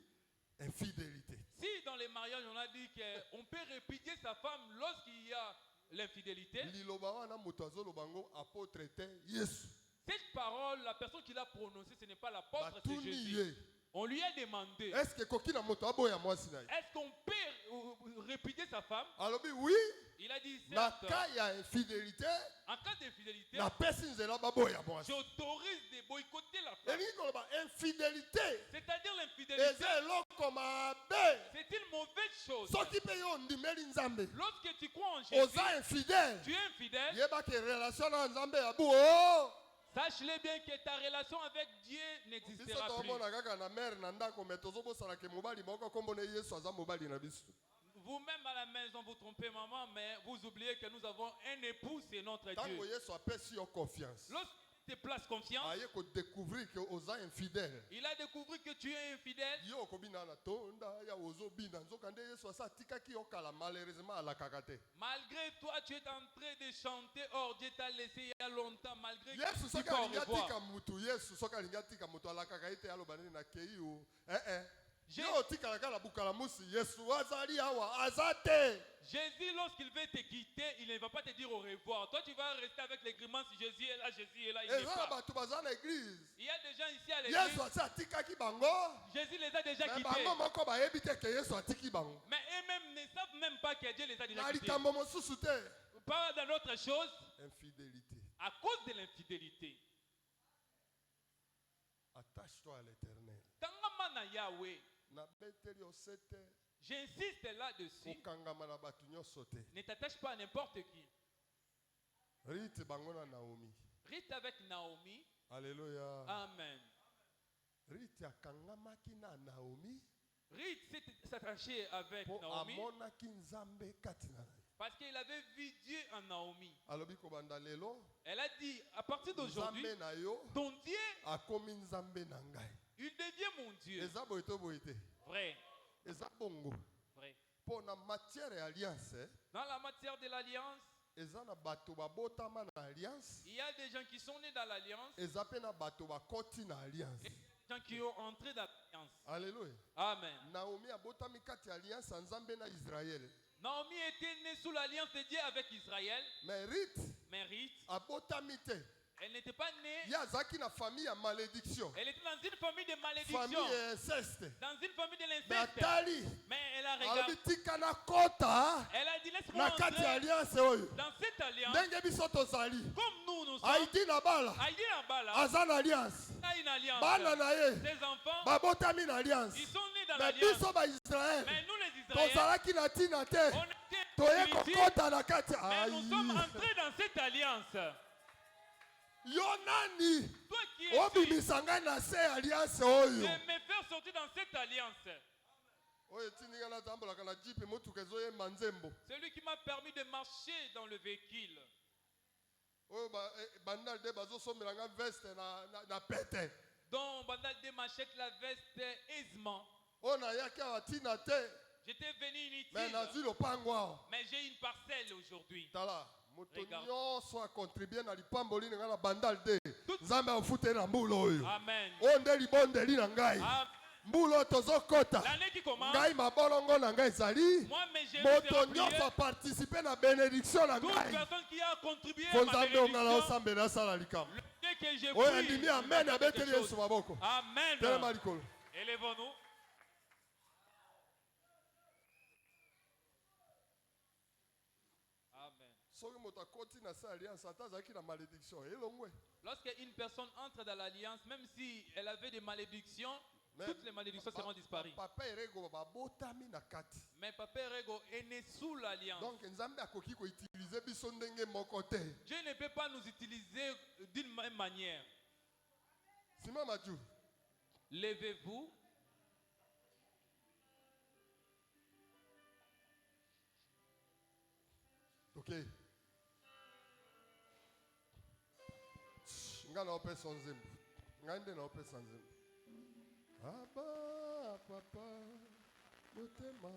infidélité. Si dans les mariages on a dit qu'on peut répudier sa femme lorsqu'il y a l'infidélité, Liloba wana moto azoloba ngo apôtre te Yesu. cette parole, la personne qui l'a prononcée, ce n'est pas l'apôtre, c'est Batuni Jésus. ye. On lui a demandé, Est-ce que koki na moto aboya mwasi na ye? est-ce qu'on peut répudier sa femme? Alobi oui, Il a dit, na certes, ka ya infidélité en cas d'infidélité, na pesi nzela baboya mwasi. j'autorise de boycotter la femme. Elingi koloba infidélité C'est-à-dire l'infidélité, eza eloko mabe. c'est une mauvaise chose. Soki pe yo ondimeli Nzambe Lorsque tu crois en Jésus, oza infidèle. tu es infidèle, Yeba ke relation na Nzambe ya buo. Sache-le bien que ta relation avec Dieu biso n'existera plus. tomona kaka na mare na ndako me tozobosana ke mobali moko kombona yesu aza mobali na biso. Vous-même à la maison, vous trompez maman, mais vous oubliez que nous avons un époux, c'est notre Ntango Dieu. yesu apesi yo confiance Lorsqu'il te place confiance, aye kodécouvrir ke oza infidèle il a découvert que tu es infidèle. yo okobina na tonda ya ozobina nzoka nde yesu asa atikaki yo kala malheureusement alakaka te. Malgré toi, tu es en train de chanter. Or, Dieu t'a laissé il y a longtemps, malgré que yesu tu soki peux au alingi atika revoir. mutu yesu soki alingi atika mutu alakaka ye te aloba nini na kei o Je- yo otikalaka na bukalamusi yesu azali awa aza te. Jésus, lorsqu'il veut te quitter, il ne va pas te dire au revoir. Toi, tu vas rester avec les grimaces. Jésus est là, Jésus est là, il n'est eza na pas. bato baza na église Il y a des gens ici à yesu l'église. asi atikaki bango Jésus les a déjà me quittés. bango moko bayebi te ke yesu atiki bango Mais eux-mêmes ne savent même pas que Dieu les a déjà na quittés. likambo mosusu te. Pas dans d'autres choses, Infidélité. à cause de l'infidélité. Attache-toi à l'éternel. Tangama na Yahweh. Na beteli osete J'insiste là-dessus. kokangama na bato nyonso te. Ne t'attache pas à n'importe qui. Rite bango na Naomi. Rite avec Naomi. Alléluia. Amen. Rite akangamaki na Naomi Rite s'est attaché avec po Naomi amonaki nzambe kati na ye. parce qu'il avait vu Dieu en Naomi. Alobi kobanda lelo Elle a dit, à partir d'aujourd'hui, nzambe na yo ton Dieu, akomi nzambe na ngai. il devient mon Dieu. Eza boye to boye te. Vrai, Eza bongo. vrai. Po na matière ya alliance Dans la matière de l'alliance, eza na bato babotama na alliance. il y a des gens qui sont nés dans l'alliance, Eza pe na bato bakoti na alliance. et des gens qui ont entré dans l'alliance. Alléluia. Amen. Naomi abotami kati ya alliance ya nzambe na Israël. Naomi était née sous l'alliance de Dieu avec Israël, Mais Rite mais Rite, abotami te. elle n'était pas née, Ye azalaki na famille ya malédiction. elle était dans une famille de malédiction, Famille ya inceste. dans une famille de Mais l'inceste. atali Mais elle a regardé, alobi tika na kota elle a dit, laisse-moi na kati ya entrer alliance oyo. dans cette alliance, Ndenge biso tozali. comme nous sommes. Haïti na bala Haïti là-bas, aza na alliance. a une alliance. Bana na ye Ses enfants, babotami na alliance. ils sont nés dans Mais l'alliance. biso ba Israël Mais nous les Israéliens, tozalaki na tina te. on était Toye inutiles, kokota na kati ya mais nous sommes Aïe. entrés dans cette alliance. Yo nani Toi qui es obimisa ngai na se ya alliance oyo. de me faire sortir dans cette alliance. Oyo etindinga natambolaka na jipe motuka ezoyemba nzembo. Celui qui m'a permis de marcher dans le véhicule. Oyo bandal de bazosomela nga veste na pete. Dont Bandal de m'achète la veste aisément. Oyo nayaki awa tina te. J'étais venu Mais inutile. nazwi lopango awa. Mais j'ai une parcelle aujourd'hui. Tala moto Regarde. nyonso akontribue na lipamboli na ngai na bandal de. Nzambe afute na mbula oyo. Amen. Oyo nde libondeli na ngai. Mbula oyo tozokota. L'année qui commence, Ngai mabolongo na ngai ezali. moi, mais j'ai Moto nyonso aparticipe na bénédiction na toute ngai. personne qui a contribué Fo à ma nzambe ongala bénédiction, osambela asala likambo. le Dieu que j'ai Oyo pris, andimi amen il m'a fait abeteli quelque chose. yesu maboko. Amen. Telema likolo. Élevons-nous. Amen. Soki moto akoti na se alliance ata azalaki na malédiction elongwe. Lorsque une personne entre dans l'alliance, même si elle avait des malédictions, Mais toutes les malédictions seront disparues. papa erego babotami na kati. Mais Papa Rego est né sous l'alliance. Donc nzambe akoki koutilize biso ndenge moko te. Dieu ne peut pas nous utiliser d'une même manière. Sima maju. Levez-vous. Ok. Nga na opesa nzembo. Nga nde na opesa nzembo. Aba papa motema